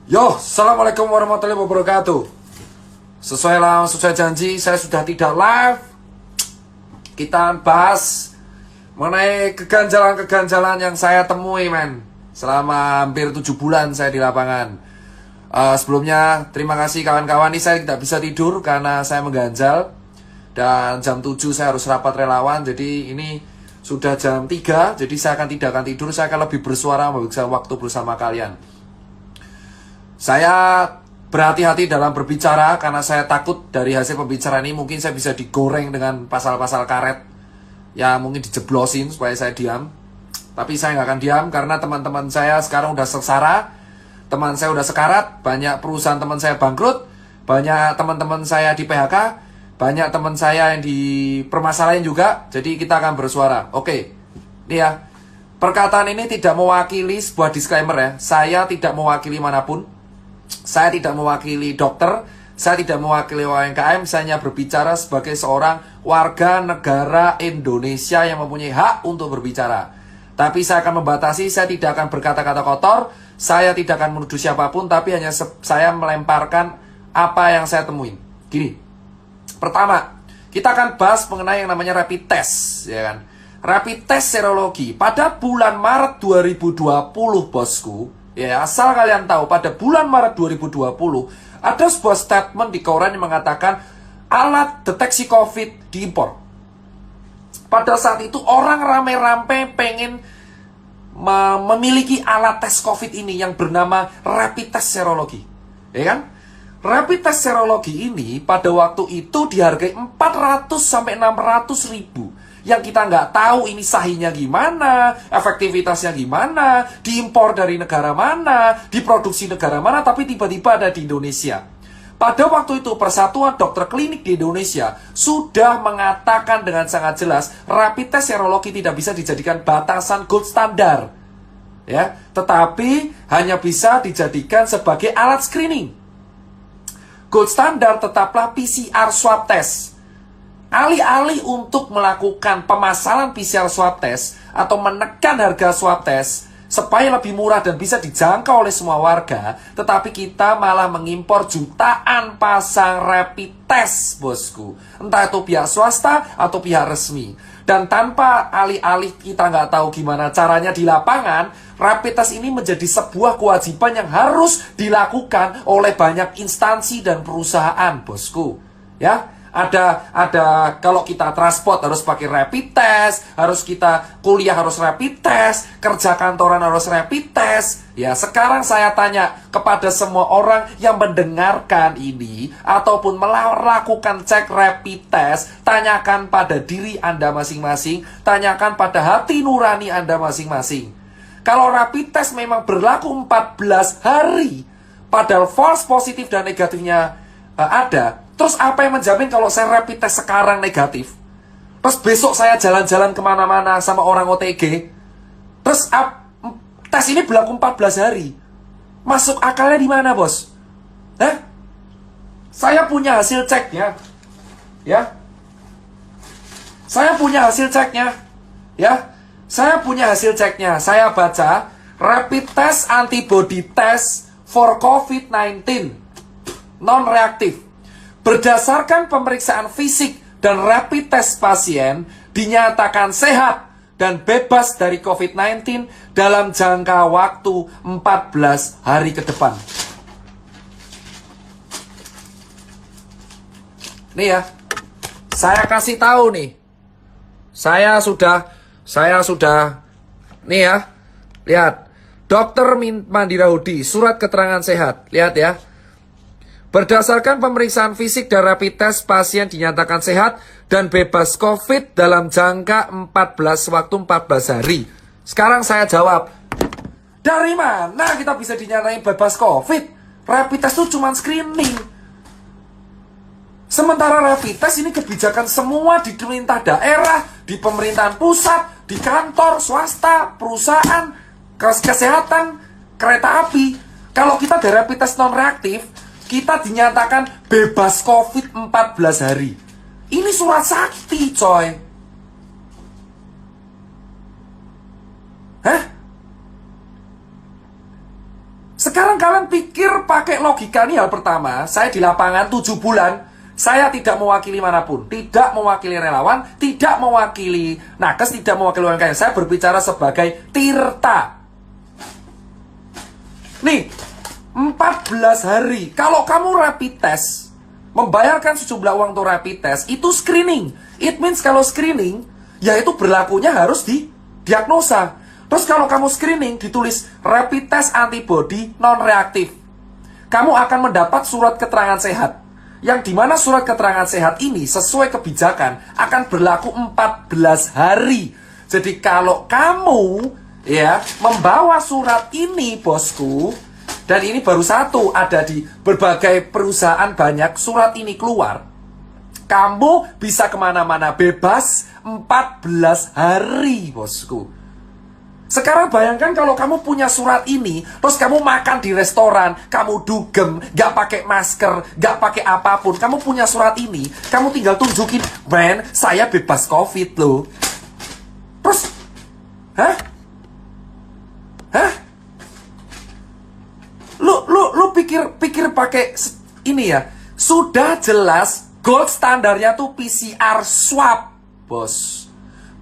Yo, assalamualaikum warahmatullahi wabarakatuh. Sesuai janji, saya sudah tidak live. Kita bahas mengenai keganjalan-keganjalan yang saya temui, men. Selama hampir 7 bulan saya di lapangan. Sebelumnya, terima kasih kawan-kawan. Ini saya tidak bisa tidur karena saya mengganjal. Dan jam 7 saya harus rapat relawan. Jadi ini sudah jam 3. Jadi saya tidak akan tidur. Saya akan lebih bersuara, menghabiskan waktu bersama kalian. Saya berhati-hati dalam berbicara karena saya takut dari hasil pembicaraan ini mungkin saya bisa digoreng dengan pasal-pasal karet. Ya mungkin dijeblosin supaya saya diam. Tapi saya nggak akan diam karena teman-teman saya sekarang udah sengsara. Teman saya udah sekarat. Banyak perusahaan teman saya bangkrut. Banyak teman-teman saya di PHK. Banyak teman saya yang dipermasalahin juga. Jadi kita akan bersuara. Oke, ini ya. Perkataan ini tidak mewakili sebuah disclaimer ya. Saya tidak mewakili manapun. Saya tidak mewakili dokter, saya tidak mewakili UMKM, saya hanya berbicara sebagai seorang warga negara Indonesia yang mempunyai hak untuk berbicara. Tapi saya akan membatasi, saya tidak akan berkata-kata kotor, saya tidak akan menuduh siapapun, tapi hanya saya melemparkan apa yang saya temuin. Gini, pertama, kita akan bahas mengenai yang namanya rapid test, ya kan? Rapid test serologi pada bulan Maret 2020, bosku. Ya, asal kalian tahu, pada bulan Maret 2020 ada sebuah statement di koran yang mengatakan alat deteksi COVID diimpor. Pada saat itu orang rame-rame pengen memiliki alat tes COVID ini yang bernama rapid test serologi. Ya kan? Rapid test serologi ini pada waktu itu dihargai 400 sampai 600 ribu. Yang kita nggak tahu ini sahihnya gimana, efektivitasnya gimana, diimpor dari negara mana, diproduksi negara mana, tapi tiba-tiba ada di Indonesia. Pada waktu itu Persatuan Dokter Klinik di Indonesia sudah mengatakan dengan sangat jelas rapid test serologi tidak bisa dijadikan batasan gold standar, ya, tetapi hanya bisa dijadikan sebagai alat screening. Gold standar tetaplah PCR swab test. Alih-alih untuk melakukan pemasaran PCR swab test atau menekan harga swab test supaya lebih murah dan bisa dijangkau oleh semua warga, tetapi kita malah mengimpor jutaan pasang rapid test, bosku. Entah itu pihak swasta atau pihak resmi. Dan tanpa alih-alih kita nggak tahu gimana caranya di lapangan, rapid test ini menjadi sebuah kewajiban yang harus dilakukan oleh banyak instansi dan perusahaan, bosku. Ya, ada kalau kita transport harus pakai rapid test, harus kita kuliah harus rapid test, kerja kantoran harus rapid test. Ya, sekarang saya tanya kepada semua orang yang mendengarkan ini ataupun melakukan cek rapid test, tanyakan pada diri Anda masing-masing, tanyakan pada hati nurani Anda masing-masing. Kalau rapid test memang berlaku 14 hari, padahal false positif dan negatifnya ada, terus apa yang menjamin kalau saya rapid test sekarang negatif, terus besok saya jalan-jalan kemana-mana sama orang OTG, terus tes ini berlaku 14 hari. Masuk akalnya di mana, bos? Saya punya hasil ceknya. Ya. Saya punya hasil ceknya. Ya. Saya punya hasil ceknya. Saya baca rapid test antibody test for COVID-19 non-reaktif. Berdasarkan pemeriksaan fisik dan rapid test pasien dinyatakan sehat dan bebas dari COVID-19 dalam jangka waktu 14 hari ke depan. Nih ya, saya kasih tahu nih. Saya sudah nih ya. Lihat. Dr. Mandira Hudi, surat keterangan sehat. Lihat ya. Berdasarkan pemeriksaan fisik dan rapid test, pasien dinyatakan sehat dan bebas COVID dalam jangka 14 hari. Sekarang saya jawab, dari mana kita bisa dinyatakan bebas COVID? Rapid test itu cuma screening. Sementara rapid test ini kebijakan semua di pemerintah daerah, di pemerintahan pusat, di kantor, swasta, perusahaan, kesehatan, kereta api. Kalau kita ada rapid test non-reaktif, kita dinyatakan bebas COVID 14 hari. Ini surat sakti, coy. Sekarang kalian pikir pakai logika nih hal pertama, saya di lapangan 7 bulan, saya tidak mewakili manapun, tidak mewakili relawan, tidak mewakili nakes, tidak mewakili UMKM. Saya berbicara sebagai Tirta. Nih, 14 hari. Kalau kamu rapid test, membayarkan sejumlah uang untuk rapid test, itu screening. It means kalau screening, ya itu berlakunya harus di diagnosa. Terus kalau kamu screening, ditulis rapid test antibody non-reaktif. Kamu akan mendapat surat keterangan sehat. Yang dimana surat keterangan sehat ini sesuai kebijakan akan berlaku 14 hari. Jadi kalau kamu ya membawa surat ini bosku, dan ini baru satu, ada di berbagai perusahaan banyak surat ini keluar, kamu bisa kemana-mana bebas 14 hari bosku. Sekarang bayangkan kalau kamu punya surat ini, terus kamu makan di restoran, kamu dugem, gak pakai masker, gak pakai apapun, kamu punya surat ini, kamu tinggal tunjukin, men, saya bebas COVID loh. Terus, hah? Lu pikir pakai ini ya? Sudah jelas gold standarnya tuh PCR swab, bos.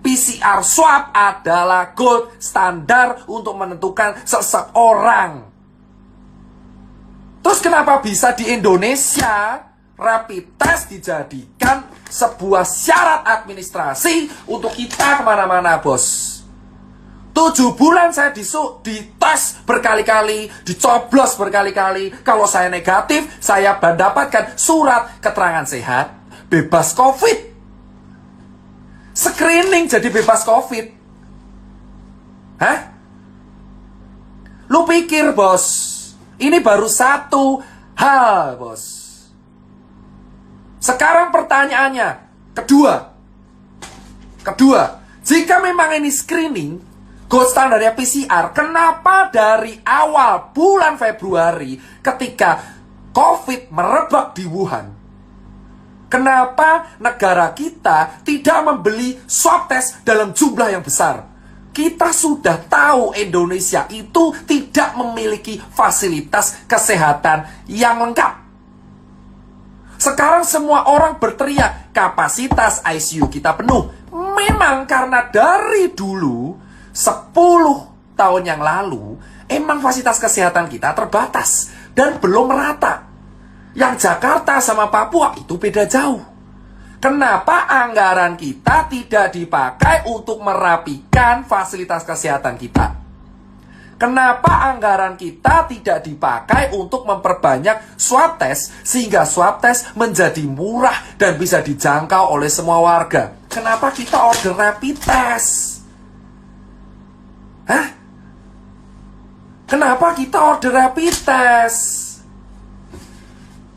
PCR swab adalah gold standar untuk menentukan seseorang. Terus kenapa bisa di Indonesia rapid test dijadikan sebuah syarat administrasi untuk kita kemana-mana, bos? 7 bulan saya dites berkali-kali, dicoblos berkali-kali. Kalau saya negatif, saya mendapatkan surat keterangan sehat, bebas COVID. Screening jadi bebas COVID. Hah? Lu pikir, bos, ini baru satu hal, bos. Sekarang pertanyaannya, kedua, jika memang ini screening, gold standarnya PCR, kenapa dari awal bulan Februari ketika COVID merebak di Wuhan, kenapa negara kita tidak membeli swab test dalam jumlah yang besar? Kita sudah tahu Indonesia itu tidak memiliki fasilitas kesehatan yang lengkap. Sekarang semua orang berteriak, kapasitas ICU kita penuh. Memang karena dari dulu, 10 tahun yang lalu, emang fasilitas kesehatan kita terbatas dan belum merata. Yang Jakarta sama Papua itu beda jauh. Kenapa anggaran kita tidak dipakai untuk merapikan fasilitas kesehatan kita? Kenapa anggaran kita tidak dipakai untuk memperbanyak swab test sehingga swab test menjadi murah dan bisa dijangkau oleh semua warga? Kenapa kita order rapid test? Hah? Kenapa kita order rapid test?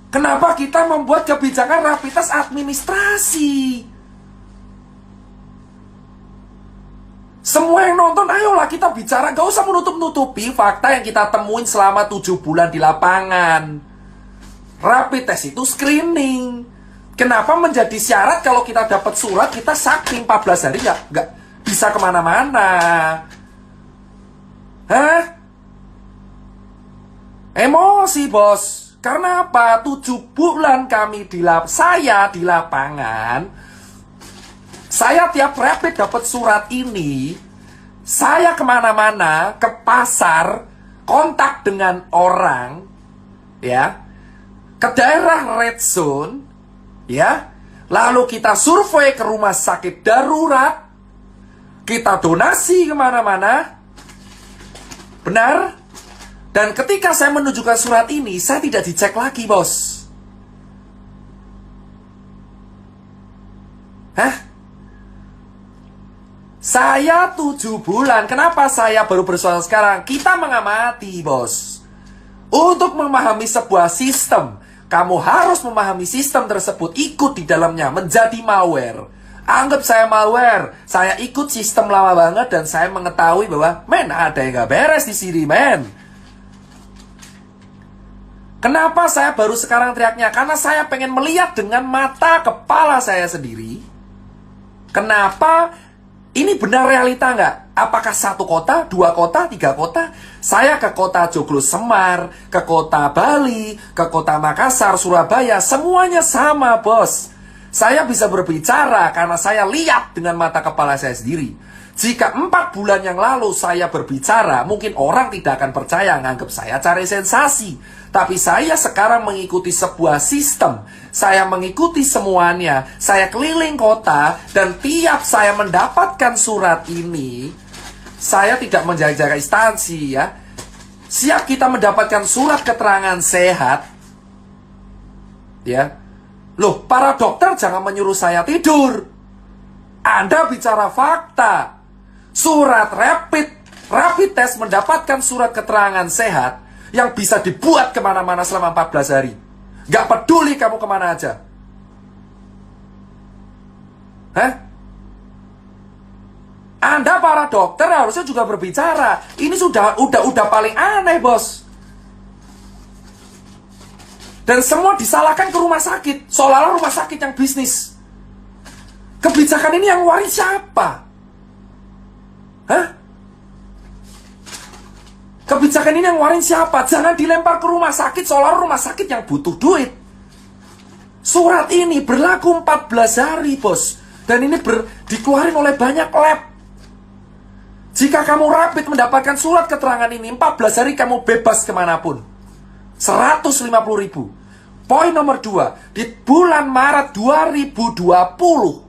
Kenapa kita membuat kebijakan rapid test administrasi? Semua yang nonton, ayolah kita bicara. Gak usah menutup-nutupi fakta yang kita temuin selama 7 bulan di lapangan. Rapid test itu screening. Kenapa menjadi syarat kalau kita dapat surat, kita sakit 14 hari gak bisa kemana-mana? Hah? Emosi, bos. Karena apa? 7 bulan kami saya di lapangan. Saya tiap rapid dapat surat ini. Saya kemana-mana, ke pasar, kontak dengan orang, ya, ke daerah red zone, ya. Lalu kita survei ke rumah sakit darurat, kita donasi kemana-mana. Benar? Dan ketika saya menunjukkan surat ini, saya tidak dicek lagi, bos. Hah? Saya 7 bulan. Kenapa saya baru bersuara sekarang? Kita mengamati, bos. Untuk memahami sebuah sistem, kamu harus memahami sistem tersebut, ikut di dalamnya, menjadi malware. Anggap saya malware. Saya ikut sistem lama banget dan saya mengetahui bahwa, men, ada yang gak beres di sini, men. Kenapa saya baru sekarang teriaknya? Karena saya pengen melihat dengan mata kepala saya sendiri. Kenapa Ini benar realita nggak? Apakah satu kota, dua kota, tiga kota? Saya ke kota Joglo Semar, ke kota Bali, ke kota Makassar, Surabaya, semuanya sama, bos. Saya bisa berbicara karena saya lihat dengan mata kepala saya sendiri. Jika 4 bulan yang lalu saya berbicara, mungkin orang tidak akan percaya, nganggap saya cari sensasi. Tapi saya sekarang mengikuti sebuah sistem. Saya mengikuti semuanya. Saya keliling kota, dan tiap saya mendapatkan surat ini, saya tidak menjaga-jaga instansi ya. Siap kita mendapatkan surat keterangan sehat, ya. Loh, para dokter jangan menyuruh saya tidur. Anda bicara fakta. Surat rapid test mendapatkan surat keterangan sehat yang bisa dibuat kemana-mana selama 14 hari. Gak peduli kamu kemana aja. Hah? Anda para dokter harusnya juga berbicara. Ini udah paling aneh, bos. Dan semua disalahkan ke rumah sakit, seolah-olah rumah sakit yang bisnis. Kebijakan ini yang waris siapa? Hah? Kebijakan ini yang waris siapa? Jangan dilempar ke rumah sakit seolah-olah rumah sakit yang butuh duit. Surat ini berlaku 14 hari, bos. Dan ini dikeluarin oleh banyak lab. Jika kamu rapid mendapatkan surat keterangan ini, 14 hari kamu bebas kemanapun. 150.000. Poin nomor 2, di bulan Maret 2020,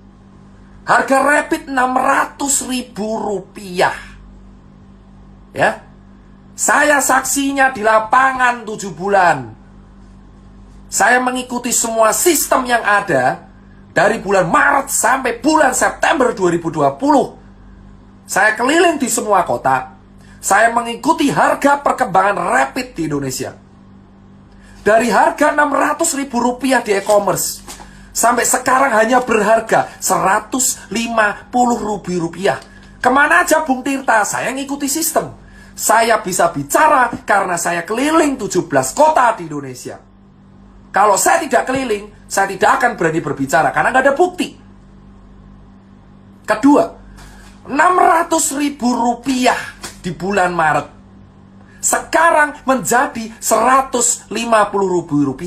harga rapid Rp600.000. Ya. Saya saksinya di lapangan 7 bulan. Saya mengikuti semua sistem yang ada dari bulan Maret sampai bulan September 2020. Saya keliling di semua kota. Saya mengikuti harga perkembangan rapid di Indonesia. Dari harga Rp600.000 di e-commerce sampai sekarang hanya berharga Rp150.000. Kemana aja Bung Tirta? Saya ngikuti sistem. Saya bisa bicara karena saya keliling 17 kota di Indonesia. Kalau saya tidak keliling, saya tidak akan berani berbicara karena nggak ada bukti. Kedua, Rp600.000 di bulan Maret sekarang menjadi Rp150.000.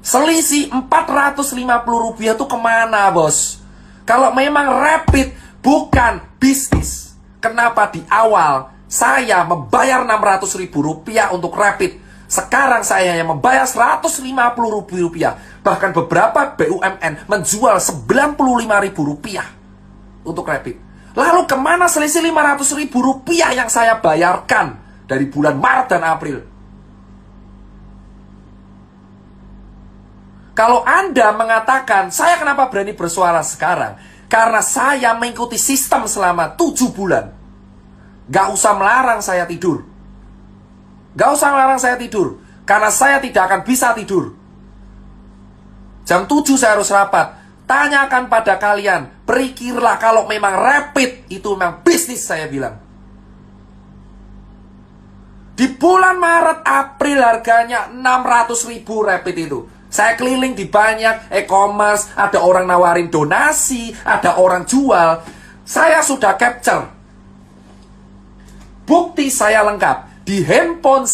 Selisih Rp450.000 itu kemana, bos? Kalau memang rapid bukan bisnis, kenapa di awal saya membayar Rp600.000 untuk rapid? Sekarang saya yang membayar Rp150.000. Bahkan beberapa BUMN menjual Rp95.000 untuk rapid. Lalu kemana selisih Rp500.000 yang saya bayarkan dari bulan Maret dan April? Kalau Anda mengatakan, saya kenapa berani bersuara sekarang? Karena saya mengikuti sistem selama 7 bulan. Gak usah melarang saya tidur. Gak usah melarang saya tidur. Karena saya tidak akan bisa tidur. Jam 7 saya harus rapat. Tanyakan pada kalian, berpikirlah kalau memang rapid itu memang bisnis, saya bilang. Di bulan Maret, April harganya Rp600.000 rapid itu. Saya keliling di banyak e-commerce, ada orang nawarin donasi, ada orang jual. Saya sudah capture. Bukti saya lengkap. Di handphone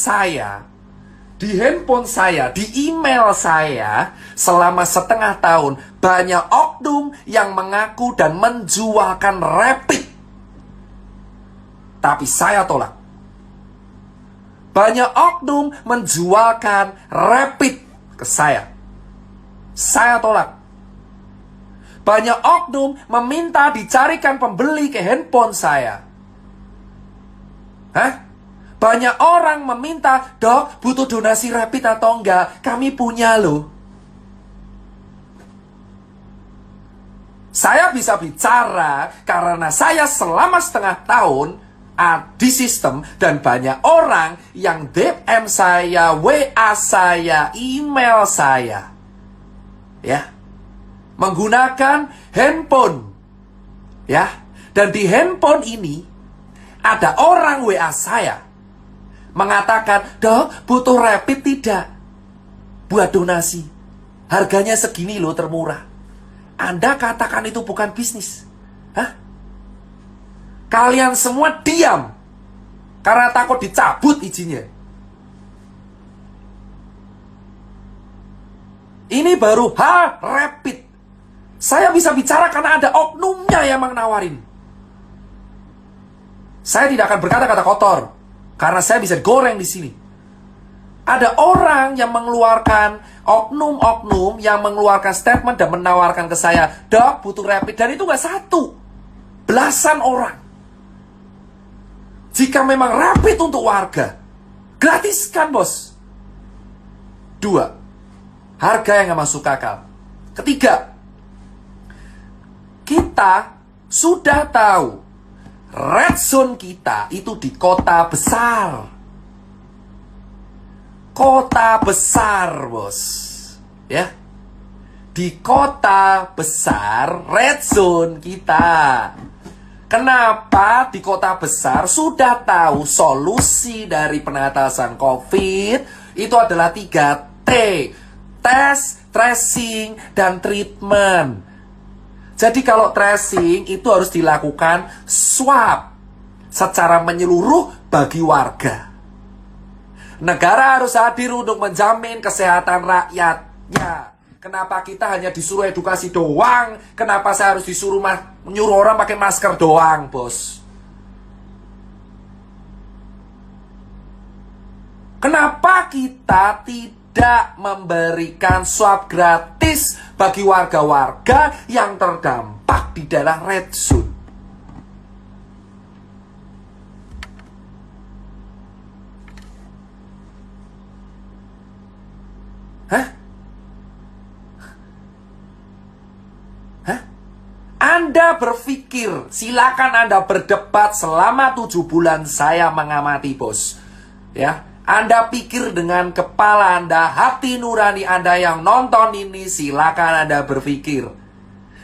saya, di email saya, selama setengah tahun, banyak oknum yang mengaku dan menjualkan rapid. Tapi saya tolak. Banyak oknum menjualkan rapid ke saya. Saya tolak. Banyak oknum meminta dicarikan pembeli ke handphone saya. Hah? Banyak orang meminta, dok, butuh donasi rapid atau enggak? Kami punya loh. Saya bisa bicara karena saya selama setengah tahun di sistem, dan banyak orang yang DM saya, WA saya, email saya, ya, menggunakan handphone, ya, dan di handphone ini ada orang WA saya mengatakan, dok, butuh rapid tidak? Buat donasi. Harganya segini loh, termurah. Anda katakan itu bukan bisnis. Hah? Kalian semua diam karena takut dicabut izinnya. Ini baru rapid. Saya bisa bicara karena ada oknumnya yang nawarin. Saya tidak akan berkata-kata kotor karena saya bisa goreng di sini. Ada orang yang mengeluarkan oknum-oknum yang mengeluarkan statement dan menawarkan ke saya, "Dok, butuh rapid." Dan itu gak satu, belasan orang. Jika memang rapid untuk warga, gratiskan, bos. 2, harga yang gak masuk akal. 3, kita sudah tahu red zone kita itu di kota besar. Kota besar, bos. Ya. Di kota besar red zone kita. Kenapa di kota besar sudah tahu solusi dari pengatasan COVID itu adalah 3T. Tes, tracing, dan treatment. Jadi kalau tracing itu harus dilakukan swab secara menyeluruh bagi warga. Negara harus hadir untuk menjamin kesehatan rakyatnya. Kenapa kita hanya disuruh edukasi doang? Kenapa saya harus disuruh menyuruh orang pakai masker doang, bos? Kenapa kita tidak memberikan swab gratis bagi warga-warga yang terdampak di daerah red zone? Anda berpikir, silakan Anda berdebat selama 7 bulan saya mengamati, bos. Ya, Anda pikir dengan kepala Anda, hati nurani Anda yang nonton ini, silakan Anda berpikir.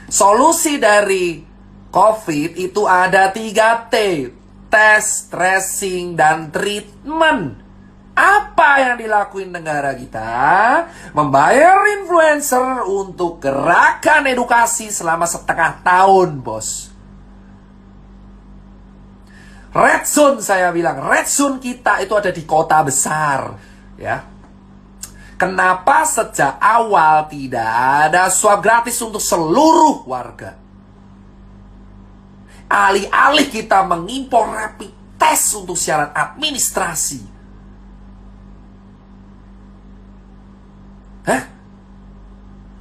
Solusi dari COVID itu ada 3T. Tes, tracing, dan treatment. Apa yang dilakuin negara kita? Membayar influencer untuk gerakan edukasi selama setengah tahun, bos. Red zone, saya bilang, red zone kita itu ada di kota besar, ya. Kenapa sejak awal tidak ada swab gratis untuk seluruh warga? Alih-alih kita mengimpor rapid test untuk syarat administrasi.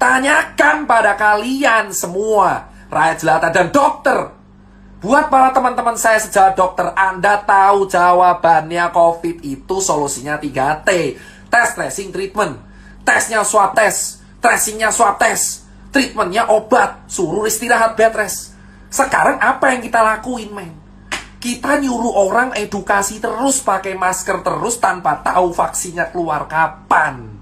Tanyakan pada kalian semua, rakyat jelata dan dokter. Buat para teman-teman saya sejak dokter, Anda tahu jawabannya COVID itu solusinya 3T. Tes, tracing, treatment. Tesnya swab tes, tracingnya swab tes, treatmentnya obat, suruh istirahat bed rest. Sekarang apa yang kita lakuin, men? Kita nyuruh orang edukasi terus, pakai masker terus tanpa tahu vaksinnya keluar kapan.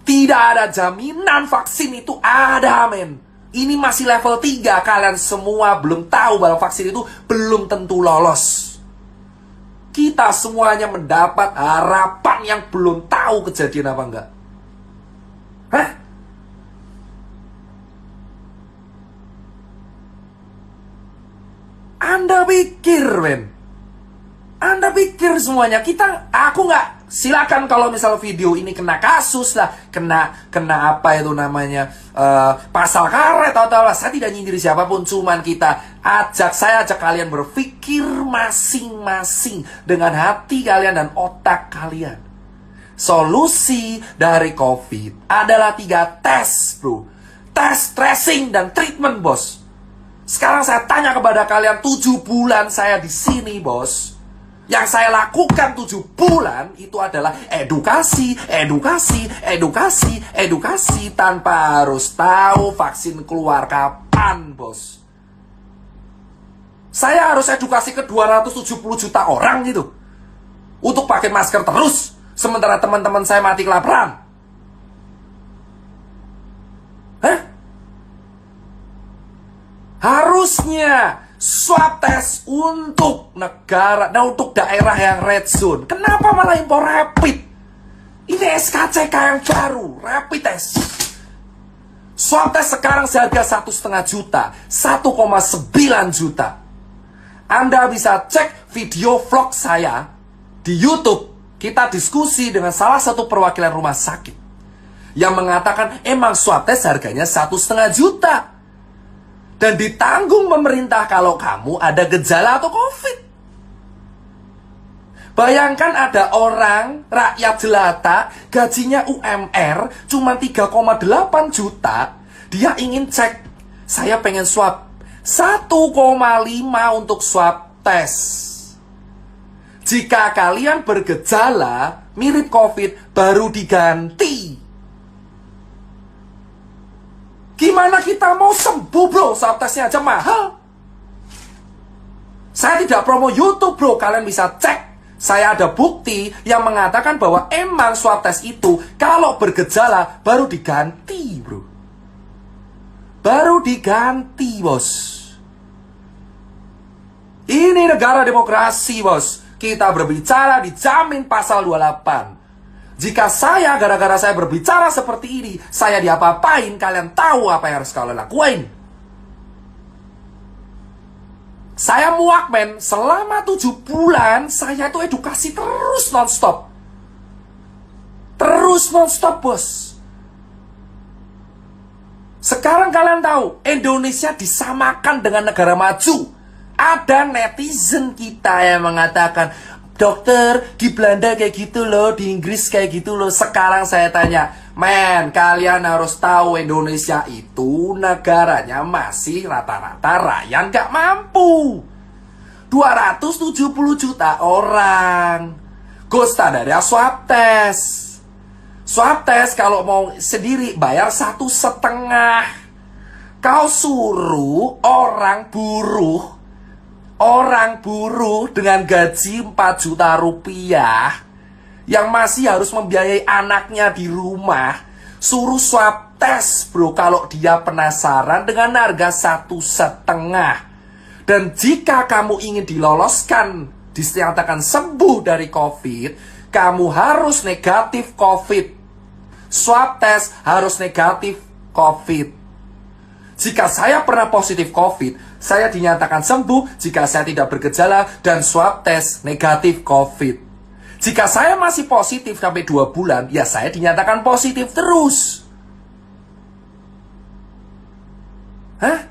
Tidak ada jaminan vaksin itu ada, men. Ini masih level 3. Kalian semua belum tahu bahwa vaksin itu belum tentu lolos. Kita semuanya mendapat harapan yang belum tahu kejadian apa enggak. Anda pikir, men? Anda pikir semuanya aku nggak. Silakan kalau misal video ini kena kasus lah, kena apa itu namanya, pasal karet atau apa. Saya tidak nyindir siapapun, cuman saya ajak kalian berpikir masing-masing dengan hati kalian dan otak kalian. Solusi dari COVID adalah 3 tes, bro. Tes, tracing, dan treatment, bos. Sekarang saya tanya kepada kalian, 7 bulan saya di sini, bos. Yang saya lakukan 7 bulan itu adalah edukasi tanpa harus tahu vaksin keluar kapan, bos. Saya harus edukasi ke 270 juta orang gitu untuk pakai masker terus, sementara teman-teman saya mati kelaparan. Harusnya swab test untuk negara, untuk daerah yang red zone. Kenapa malah impor rapid? Ini SKCK yang baru, rapid test. Swab test sekarang seharga 1,5 juta, 1,9 juta. Anda bisa cek video vlog saya di YouTube. Kita diskusi dengan salah satu perwakilan rumah sakit yang mengatakan emang swab test harganya 1,5 juta. Dan ditanggung pemerintah kalau kamu ada gejala atau COVID. Bayangkan ada orang, rakyat jelata, gajinya UMR cuma 3,8 juta. Dia ingin cek, saya pengen swab 1,5 untuk swab tes. Jika kalian bergejala mirip COVID, baru diganti. Gimana kita mau sembuh, bro? Swab tesnya aja mahal. Saya tidak promo YouTube, bro. Kalian bisa cek. Saya ada bukti yang mengatakan bahwa emang swab tes itu kalau bergejala baru diganti, bro. Baru diganti, bos. Ini negara demokrasi, bos. Kita berbicara dijamin pasal 28. Jika saya, gara-gara saya berbicara seperti ini, saya diapa-apain, kalian tahu apa yang harus kalian lakuin. Saya muak, men. Selama 7 bulan, saya tuh edukasi terus non-stop. Terus non-stop, bos. Sekarang kalian tahu, Indonesia disamakan dengan negara maju. Ada netizen kita yang mengatakan, dokter, di Belanda kayak gitu loh, di Inggris kayak gitu loh. Sekarang saya tanya, men, kalian harus tahu Indonesia itu negaranya masih rata-rata rakyat gak mampu. 270 juta orang. Gold standarnya swab test. Swab test kalau mau sendiri bayar 1,5. Kau suruh orang buruh dengan gaji 4 juta rupiah yang masih harus membiayai anaknya di rumah, suruh swab tes, bro, kalau dia penasaran dengan harga 1,5. Dan jika kamu ingin diloloskan, dinyatakan sembuh dari COVID, kamu harus negatif COVID. Swab tes harus negatif COVID. Jika saya pernah positif COVID, saya dinyatakan sembuh jika saya tidak bergejala dan swab tes negatif COVID. Jika saya masih positif sampai 2 bulan, ya saya dinyatakan positif terus. Hah?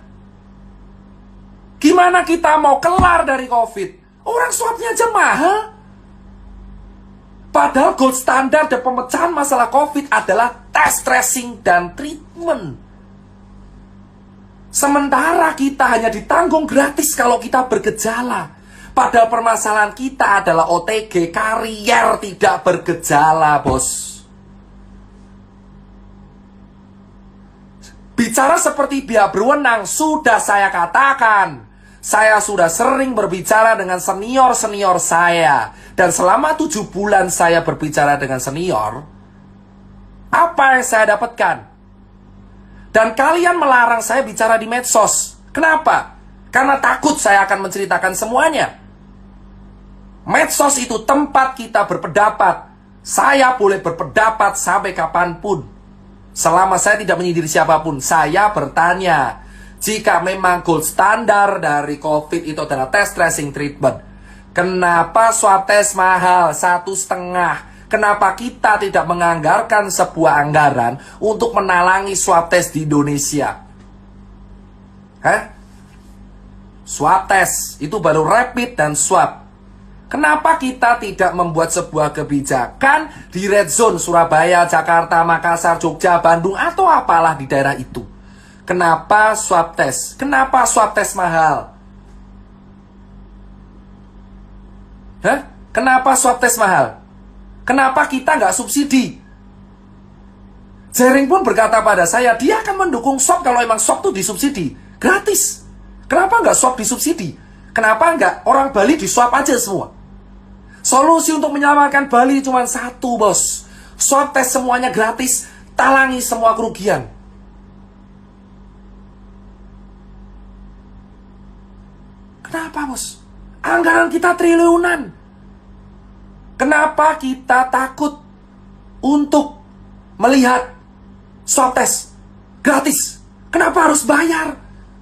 Gimana kita mau kelar dari COVID? Orang swabnya aja mahal. Padahal gold standar dan pemecahan masalah COVID adalah tes, tracing, dan treatment. Sementara kita hanya ditanggung gratis kalau kita bergejala. Padahal permasalahan kita adalah OTG, karier tidak bergejala, bos. Bicara seperti pihak berwenang, sudah saya katakan. Saya sudah sering berbicara dengan senior-senior saya. Dan selama 7 bulan saya berbicara dengan senior, apa yang saya dapatkan? Dan kalian melarang saya bicara di medsos. Kenapa? Karena takut saya akan menceritakan semuanya. Medsos itu tempat kita berpendapat. Saya boleh berpendapat sampai kapanpun. Selama saya tidak menyindir siapapun, saya bertanya, jika memang gold standar dari COVID itu adalah tes, tracing, treatment, kenapa swab tes mahal 1,5? Kenapa kita tidak menganggarkan sebuah anggaran untuk menalangi swab tes di Indonesia? Hah? Swab tes itu baru rapid dan swab. Kenapa kita tidak membuat sebuah kebijakan di red zone Surabaya, Jakarta, Makassar, Jogja, Bandung, atau apalah di daerah itu? Kenapa swab tes? Kenapa swab tes mahal? Hah? Kenapa swab tes mahal? Kenapa kita nggak subsidi? Jering pun berkata pada saya, dia akan mendukung swab kalau emang swab itu disubsidi. Gratis. Kenapa nggak swab disubsidi? Kenapa nggak orang Bali diswab aja semua? Solusi untuk menyelamatkan Bali cuma satu, bos. Swab tes semuanya gratis, talangi semua kerugian. Kenapa, bos? Anggaran kita triliunan. Kenapa kita takut untuk melihat swab tes? Gratis. Kenapa harus bayar?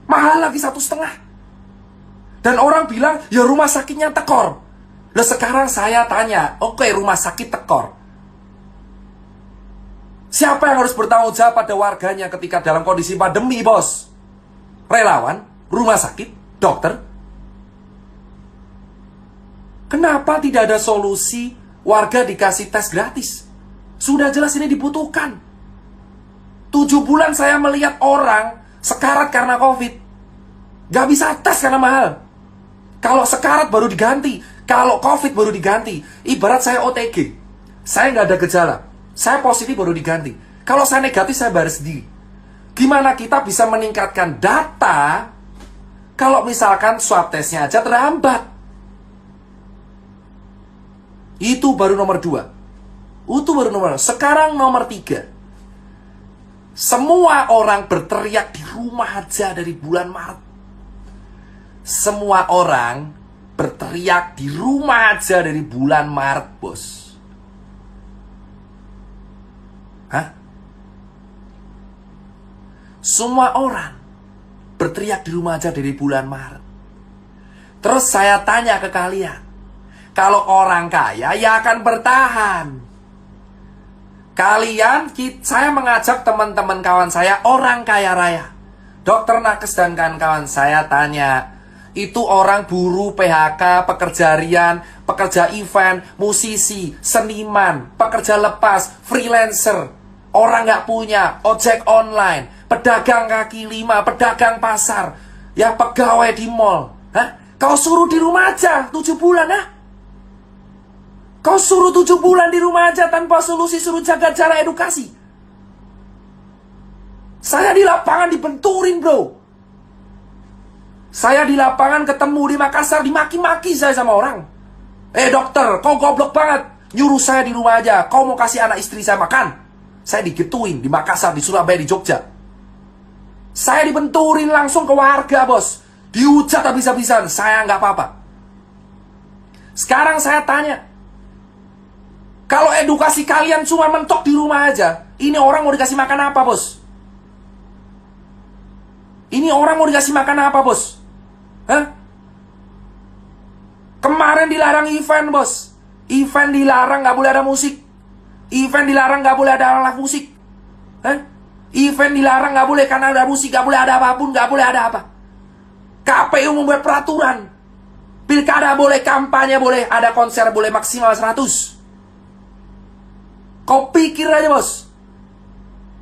Mahal lagi 1,5. Dan orang bilang, ya rumah sakitnya tekor. Lah sekarang saya tanya, oke, rumah sakit tekor. Siapa yang harus bertanggung jawab pada warganya ketika dalam kondisi pandemi, bos? Relawan? Rumah sakit? Dokter? Kenapa tidak ada solusi warga dikasih tes gratis? Sudah jelas ini dibutuhkan. 7 bulan saya melihat orang sekarat karena COVID. Gak bisa tes karena mahal. Kalau sekarat baru diganti, kalau COVID baru diganti. Ibarat saya OTG, saya nggak ada gejala, saya positif baru diganti. Kalau saya negatif, saya bayar sendiri. Gimana kita bisa meningkatkan data kalau misalkan swab testnya aja terhambat? Itu baru nomor 2. Itu baru nomor 2. Sekarang nomor 3. Semua orang berteriak di rumah aja dari bulan Maret. Semua orang berteriak di rumah aja dari bulan Maret, bos. Hah? Semua orang berteriak di rumah aja dari bulan Maret. Terus saya tanya ke kalian, kalau orang kaya ya akan bertahan. Saya mengajak teman-teman kawan saya, orang kaya raya, Dokter Nakes dan kawan-kawan, saya tanya, itu orang buruh, PHK, pekerja harian, pekerja event, musisi, seniman, pekerja lepas, freelancer, orang nggak punya, ojek online, pedagang kaki lima, pedagang pasar, ya pegawai di mall. Hah? Kau suruh di rumah aja 7 bulan, ha? Kau suruh 7 bulan di rumah aja tanpa solusi, suruh jaga jarak, edukasi. Saya di lapangan dibenturin, bro. Saya di lapangan ketemu di Makassar, dimaki-maki saya sama orang. Dokter, kau goblok banget. Nyuruh saya di rumah aja. Kau mau kasih anak istri saya makan? Saya digituin di Makassar, di Surabaya, di Jogja. Saya dibenturin langsung ke warga, bos. Dihujat habis-habisan. Saya nggak apa-apa. Sekarang saya tanya, kalau edukasi kalian cuma mentok di rumah aja, ini orang mau dikasih makan apa, bos? Ini orang mau dikasih makan apa, bos? Hah? Kemarin dilarang event, bos. Event dilarang, gak boleh ada musik. Event dilarang, gak boleh ada alat musik. Hah? Event dilarang, gak boleh karena ada musik, gak boleh ada apapun, gak boleh ada apa. KPU membuat peraturan. Pilkada boleh, kampanye boleh, ada konser boleh maksimal 100. Kau pikir aja, bos.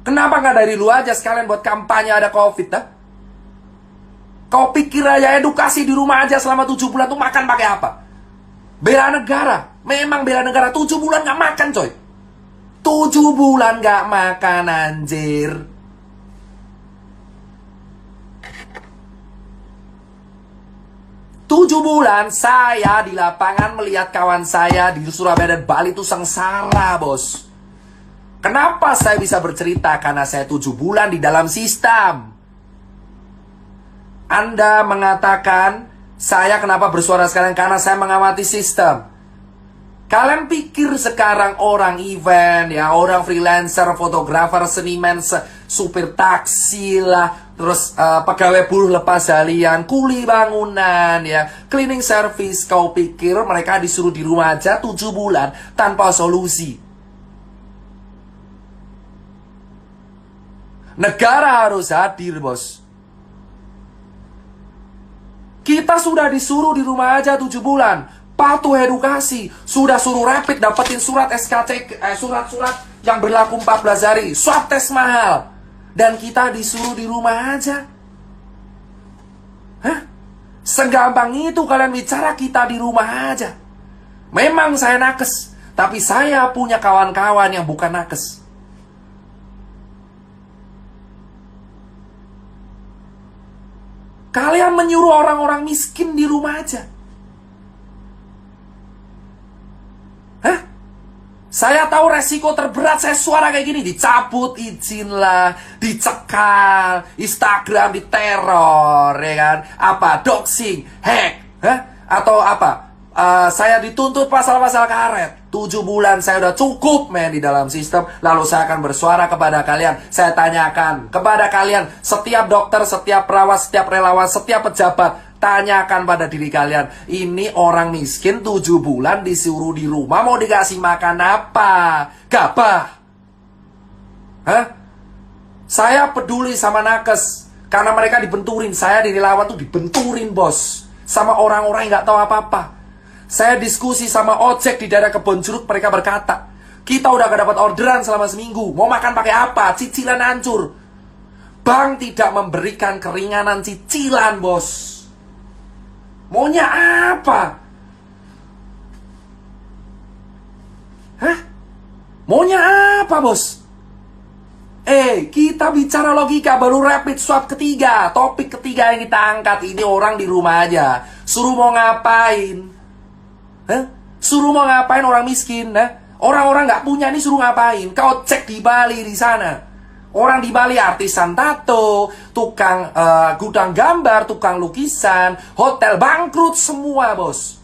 Kenapa gak dari lu aja sekalian buat kampanye ada COVID, ha? Kau pikir aja edukasi di rumah aja selama 7 bulan tuh makan pakai apa? Bela negara. Memang bela negara. 7 bulan gak makan, coy. 7 bulan gak makan, anjir. Tujuh bulan saya di lapangan melihat kawan saya di Surabaya dan Bali itu sengsara, bos. Kenapa saya bisa bercerita? Karena saya 7 bulan di dalam sistem. Anda mengatakan, saya kenapa bersuara sekarang? Karena saya mengamati sistem. Kalian pikir sekarang orang event, ya, orang freelancer, fotografer, seniman, supir taksi lah, terus pegawai buruh lepas harian, kuli bangunan, ya, cleaning service, kau pikir mereka disuruh di rumah aja 7 bulan tanpa solusi? Negara harus hadir, bos. Kita sudah disuruh di rumah aja 7 bulan. Patuh edukasi. Sudah suruh rapid, dapetin surat SKC, surat-surat yang berlaku 14 hari. Swab tes mahal. Dan kita disuruh di rumah aja. Hah? Segampang itu kalian bicara kita di rumah aja. Memang saya nakes. Tapi saya punya kawan-kawan yang bukan nakes. Kalian menyuruh orang-orang miskin di rumah aja. Hah? Saya tahu resiko terberat saya suara kayak gini. Dicabut izin lah, dicekal, Instagram diteror, ya kan? Apa? Doxing, hack, hah? Atau apa? Saya dituntut pasal-pasal karet. 7 bulan saya udah cukup men di dalam sistem. Lalu saya akan bersuara kepada kalian. Saya tanyakan kepada kalian, setiap dokter, setiap perawat, setiap relawan, setiap pejabat, tanyakan pada diri kalian, ini orang miskin 7 bulan disuruh di rumah, mau dikasih makan apa? Gabah? Hah? Saya peduli sama nakes karena mereka dibenturin. Saya di relawan tuh dibenturin bos, sama orang-orang yang gak tahu apa-apa. Saya diskusi sama ojek di daerah Kebon Jeruk, mereka berkata, kita udah gak dapat orderan selama seminggu, mau makan pakai apa? Cicilan hancur. Bank tidak memberikan keringanan cicilan bos. Maunya apa? Hah? Maunya apa bos? Kita bicara logika, baru rapid swab ketiga. Topik ketiga yang kita angkat, ini orang di rumah aja. Suruh mau ngapain? Hah? Suruh mau ngapain orang miskin? Orang-orang nggak punya nih suruh ngapain? Kau cek di Bali di sana. Orang di Bali artisan tato, tukang gudang gambar, tukang lukisan, hotel bangkrut semua bos.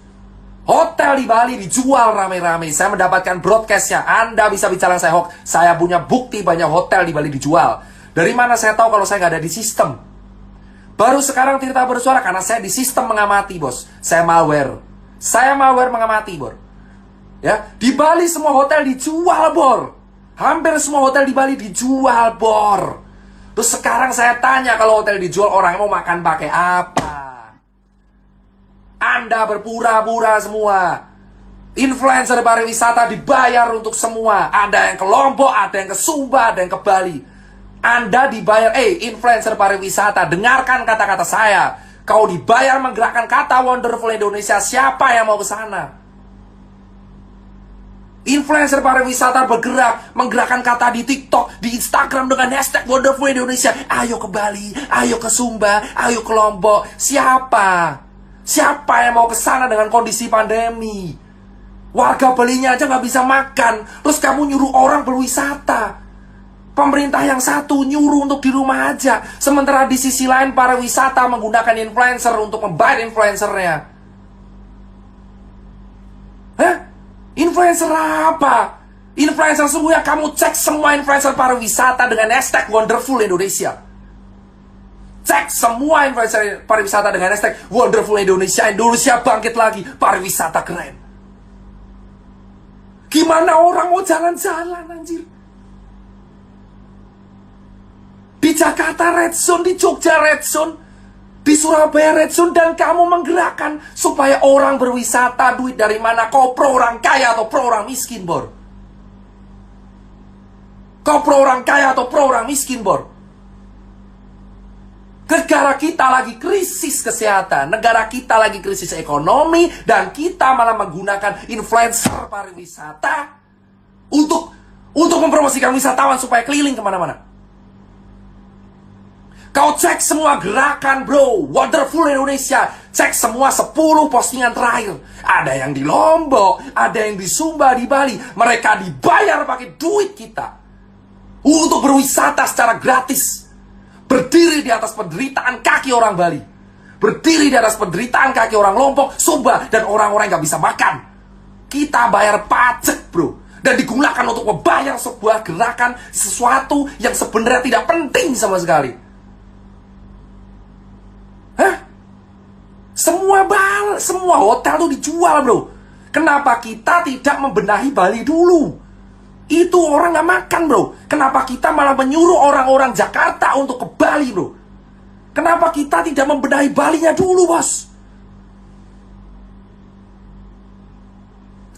Hotel di Bali dijual rame-rame. Saya mendapatkan broadcastnya. Anda bisa bicara saya hoax. Saya punya bukti banyak hotel di Bali dijual. Dari mana saya tahu kalau saya nggak ada di sistem? Baru sekarang Tirta bersuara karena saya di sistem mengamati bos. Saya malware. Saya malware mengamati bor. Ya, di Bali semua hotel dijual bor. Hampir semua hotel di Bali dijual bor. Terus sekarang saya tanya, kalau hotel dijual, orang mau makan pakai apa? Anda berpura-pura semua. Influencer pariwisata dibayar untuk semua. Ada yang ke Lombok, ada yang ke Sumba, ada yang ke Bali. Anda dibayar, influencer pariwisata, dengarkan kata-kata saya. Kau dibayar menggerakkan kata Wonderful Indonesia. Siapa yang mau ke sana? Influencer pariwisata bergerak menggerakkan kata di TikTok, di Instagram dengan hashtag Wonderful Indonesia. Ayo ke Bali, ayo ke Sumba, ayo ke Lombok. Siapa? Siapa yang mau ke sana dengan kondisi pandemi? Warga Balinya aja nggak bisa makan, terus kamu nyuruh orang berwisata. Pemerintah yang satu nyuruh untuk di rumah aja, sementara di sisi lain pariwisata menggunakan influencer untuk membayar influencernya. Hah? Influencer apa? Influencer sungguh, ya kamu cek semua influencer pariwisata dengan hashtag Wonderful Indonesia. Cek semua influencer pariwisata dengan hashtag Wonderful Indonesia. Indonesia bangkit lagi, pariwisata keren. Gimana orang mau jalan-jalan anjir? Di Jakarta Red Zone, di Jogja Red Zone, di Surabaya Red Zone, dan kamu menggerakkan supaya orang berwisata. Duit dari mana? Kau pro orang kaya atau pro orang miskin, bor? Kau pro orang kaya atau pro orang miskin, bor? Negara kita lagi krisis kesehatan, negara kita lagi krisis ekonomi, dan kita malah menggunakan influencer pariwisata untuk mempromosikan wisatawan supaya keliling kemana-mana. Kau cek semua gerakan bro, Wonderful Indonesia. Cek semua 10 postingan terakhir. Ada yang di Lombok, ada yang di Sumba, di Bali. Mereka dibayar pakai duit kita untuk berwisata secara gratis. Berdiri di atas penderitaan kaki orang Bali, berdiri di atas penderitaan kaki orang Lombok, Sumba, dan orang-orang yang gak bisa makan. Kita bayar pajak bro, dan digunakan untuk membayar sebuah gerakan, sesuatu yang sebenarnya tidak penting sama sekali. Hah? Semua hotel tuh dijual bro. Kenapa kita tidak membenahi Bali dulu? Itu orang gak makan bro. Kenapa kita malah menyuruh orang-orang Jakarta untuk ke Bali bro? Kenapa kita tidak membenahi Balinya dulu bos?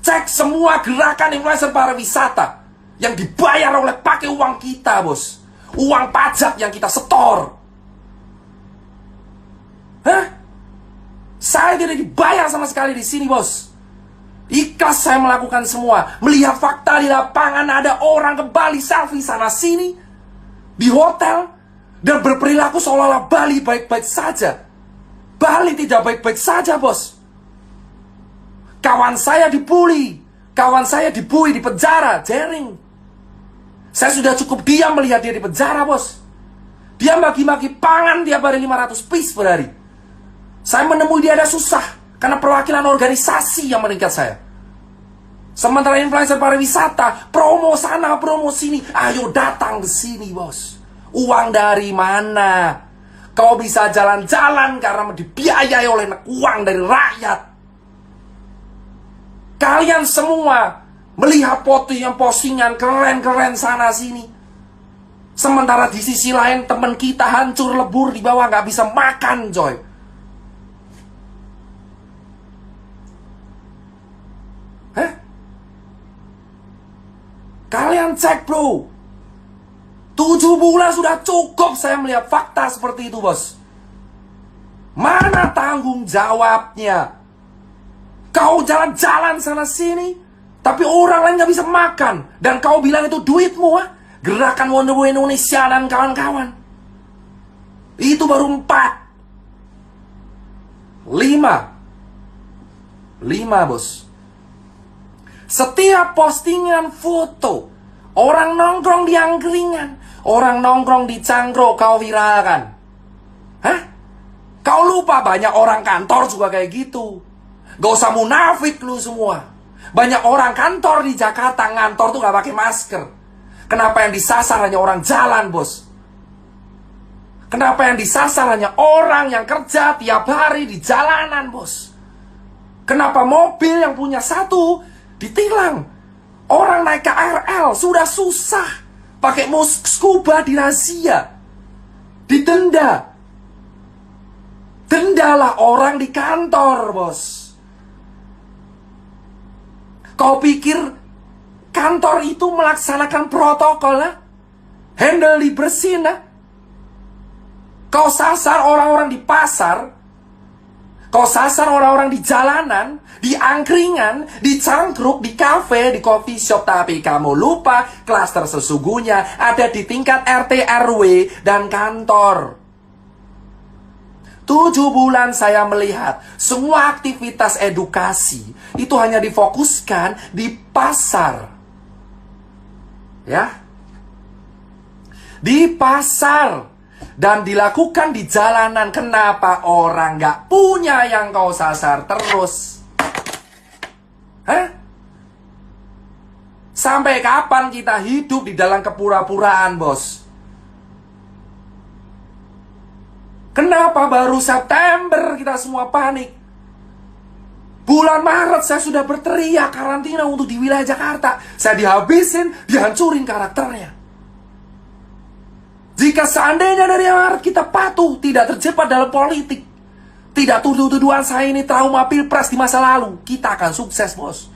Cek semua gerakan influencer pariwisata yang dibayar oleh pakai uang kita bos. Uang pajak yang kita setor. Hah? Saya tidak dibayar sama sekali di sini, bos. Ikhlas saya melakukan semua. Melihat fakta di lapangan, ada orang ke Bali selfie sana sini di hotel dan berperilaku seolah-olah Bali baik-baik saja. Bali tidak baik-baik saja, bos. Kawan saya dibully, kawan saya dibully di penjara, jaring. Saya sudah cukup diam melihat dia di penjara, bos. Dia bagi-bagi pangan tiap hari 500 piece per hari. Saya menemui dia ada susah. Karena perwakilan organisasi yang meningkat saya. Sementara influencer pariwisata, promo sana, promo sini. Ayo datang ke sini, bos. Uang dari mana? Kau bisa jalan-jalan karena dibiayai oleh uang dari rakyat. Kalian semua melihat postingan keren-keren sana sini. Sementara di sisi lain teman kita hancur lebur di bawah, nggak bisa makan, coy. Hah? Kalian cek, bro. 7 bulan sudah cukup saya melihat fakta seperti itu, bos. Mana tanggung jawabnya? Kau jalan-jalan sana sini, tapi orang lain gak bisa makan. Dan kau bilang itu duitmu, ha? Gerakan Wonder Woman Indonesia dan kawan-kawan. Itu baru 4. 5, bos. Setiap postingan foto, orang nongkrong di angkringan, orang nongkrong di cangkruk, kau viralkan. Hah? Kau lupa banyak orang kantor juga kayak gitu. Gak usah munafik lu semua. Banyak orang kantor di Jakarta ngantor tuh gak pakai masker. Kenapa yang disasar hanya orang jalan, bos? Kenapa yang disasar hanya orang yang kerja tiap hari di jalanan, bos? Kenapa mobil yang punya satu ditilang? Orang naik KRL sudah susah, pakai scuba dirazia, didenda. Dendalah orang di kantor, bos. Kau pikir kantor itu melaksanakan protokol, ha? Handle dibersihin, ha? Kau sasar orang-orang di pasar, kau sasar orang-orang di jalanan, di angkringan, di cangkruk, di kafe, di coffee shop. Tapi kamu lupa klaster sesungguhnya ada di tingkat RT, RW, dan kantor. 7 bulan saya melihat semua aktivitas edukasi itu hanya difokuskan di pasar. Ya. Di pasar. Dan dilakukan di jalanan. Kenapa orang gak punya yang kau sasar terus? Hah? Sampai kapan kita hidup di dalam kepura-puraan, bos? Kenapa baru September kita semua panik? Bulan Maret saya sudah berteriak karantina untuk di wilayah Jakarta. Saya dihabisin, dihancurin karakternya. Jika seandainya dari Maret kita patuh, tidak terjebak dalam politik, tidak tuduh-tuduhan saya ini trauma pilpres di masa lalu, kita akan sukses, bos.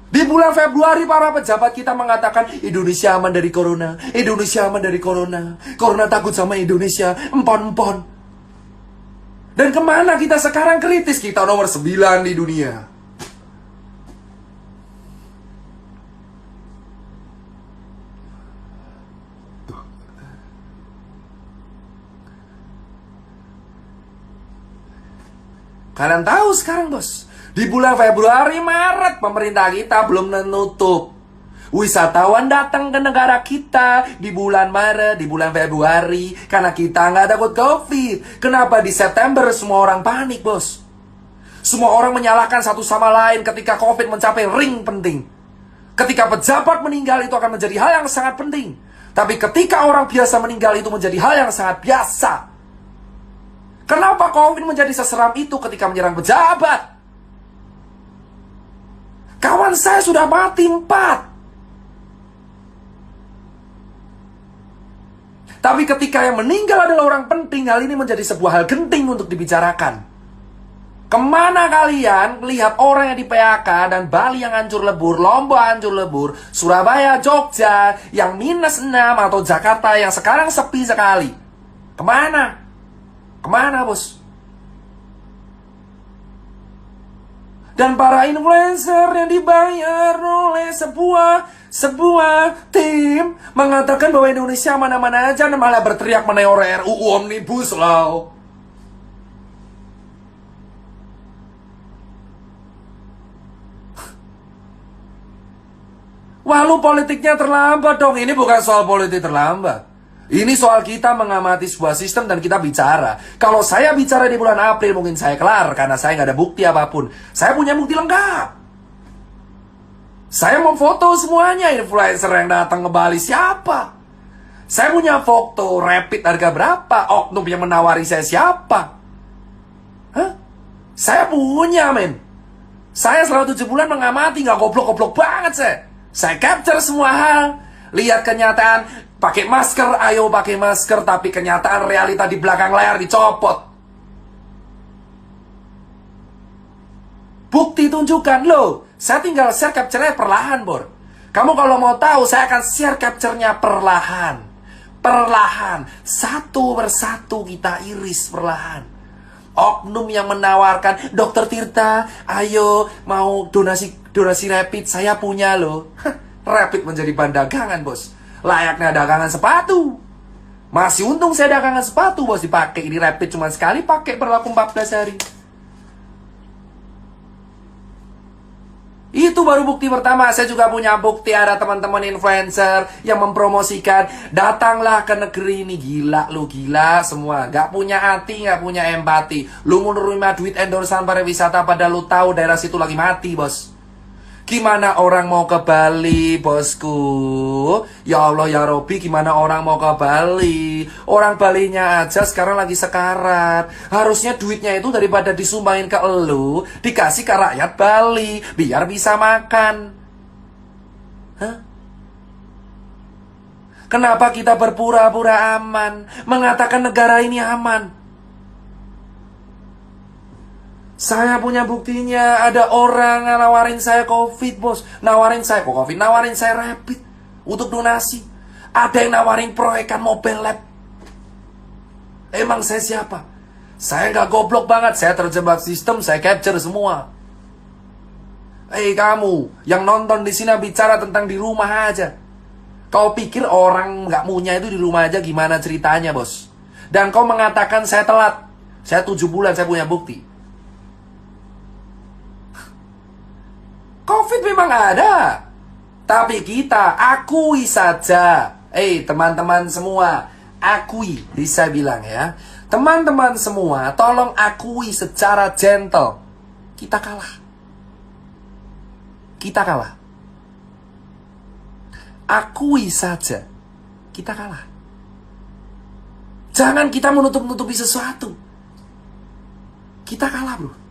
Di bulan Februari para pejabat kita mengatakan Indonesia aman dari corona, Indonesia aman dari corona, corona takut sama Indonesia, empon-empon. Dan kemana kita sekarang kritis? Kita nomor 9 di dunia. Kalian tahu sekarang, bos, di bulan Februari, Maret, pemerintah kita belum menutup. Wisatawan datang ke negara kita di bulan Maret, di bulan Februari, karena kita nggak takut COVID. Kenapa di September semua orang panik, bos? Semua orang menyalahkan satu sama lain ketika COVID mencapai ring penting. Ketika pejabat meninggal itu akan menjadi hal yang sangat penting. Tapi ketika orang biasa meninggal itu menjadi hal yang sangat biasa. Kenapa COVID menjadi seseram itu ketika menyerang pejabat? Kawan saya sudah mati 4. Tapi ketika yang meninggal adalah orang penting, hal ini menjadi sebuah hal genting untuk dibicarakan. Kemana kalian lihat orang yang di PHK dan Bali yang hancur lebur, Lombok hancur lebur, Surabaya, Jogja yang -6 atau Jakarta yang sekarang sepi sekali? Kemana? Kemana, bos? Dan para influencer yang dibayar oleh sebuah tim mengatakan bahwa Indonesia mana-mana aja, dan malah berteriak mengenai RUU Omnibus Law. Wah, lu politiknya terlambat dong. Ini bukan soal politik terlambat. Ini soal kita mengamati sebuah sistem dan kita bicara. Kalau saya bicara di bulan April mungkin saya kelar karena saya nggak ada bukti apapun. Saya punya bukti lengkap. Saya mau foto semuanya influencer yang datang ke Bali siapa. Saya punya foto rapid harga berapa, oknum yang menawari saya siapa. Hah? Saya punya men. Saya selama 7 bulan mengamati, nggak goblok-goblok banget saya. Saya capture semua hal. Lihat kenyataan. Pakai masker, ayo pakai masker, tapi kenyataan realita di belakang layar dicopot. Bukti tunjukkan, loh. Saya tinggal share capture-nya perlahan, Bor. Kamu kalau mau tahu, saya akan share capture-nya perlahan. Perlahan. Satu persatu kita iris perlahan. Oknum yang menawarkan, Dokter Tirta, ayo mau donasi rapid, saya punya loh. Rapid menjadi bahan dagangan, bos. Layaknya dagangan sepatu. Masih untung saya dagangan sepatu, bos. Dipakai ini rapid cuma sekali, pakai berlaku 14 hari. Itu baru bukti pertama. Saya juga punya bukti ada teman-teman influencer yang mempromosikan, datanglah ke negeri ini. Gila lu, gila semua. Gak punya hati, gak punya empati. Lu mau nerima duit endorsan pariwisata padahal lu tahu daerah situ lagi mati, bos. Gimana orang mau ke Bali, bosku? Ya Allah, ya Robi, gimana orang mau ke Bali? Orang Balinya aja sekarang lagi sekarat. Harusnya duitnya itu daripada disumbangin ke elu, dikasih ke rakyat Bali, biar bisa makan. Hah? Kenapa kita berpura-pura aman, mengatakan negara ini aman? Saya punya buktinya. Ada orang nawarin saya COVID, bos. Nawarin saya kok COVID, nawarin saya rapid untuk donasi. Ada yang nawarin proyekan mobile lab. Emang saya siapa? Saya nggak goblok banget. Saya terjebak sistem, saya capture semua. Kamu yang nonton di sini bicara tentang di rumah aja. Kau pikir orang nggak punya itu di rumah aja gimana ceritanya, bos? Dan kau mengatakan saya telat. Saya 7 bulan, saya punya bukti. COVID memang ada, tapi kita akui saja. Teman-teman semua, akui, bisa bilang ya. Teman-teman semua, tolong akui secara gentle. Kita kalah. Kita kalah. Akui saja, kita kalah. Jangan kita menutup-nutupi sesuatu. Kita kalah, bro.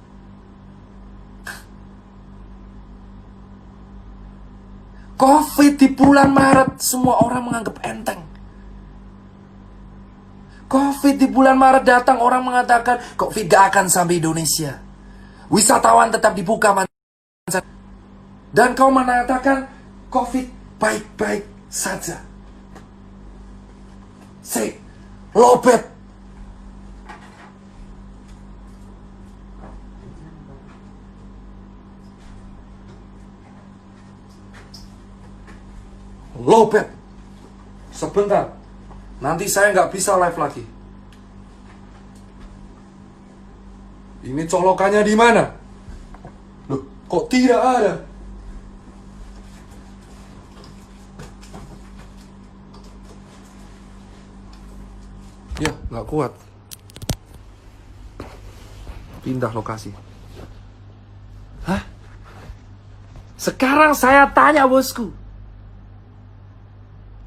COVID di bulan Maret, semua orang menganggap enteng. COVID di bulan Maret datang, orang mengatakan COVID gak akan sampai Indonesia. Wisatawan tetap dibuka. Dan kau mengatakan COVID baik-baik saja. Say, lobet. Lobet. Sebentar. Nanti saya nggak bisa live lagi. Ini colokannya di mana? Loh, kok tidak ada? Ya, nggak kuat. Pindah lokasi. Hah? Sekarang saya tanya, bosku.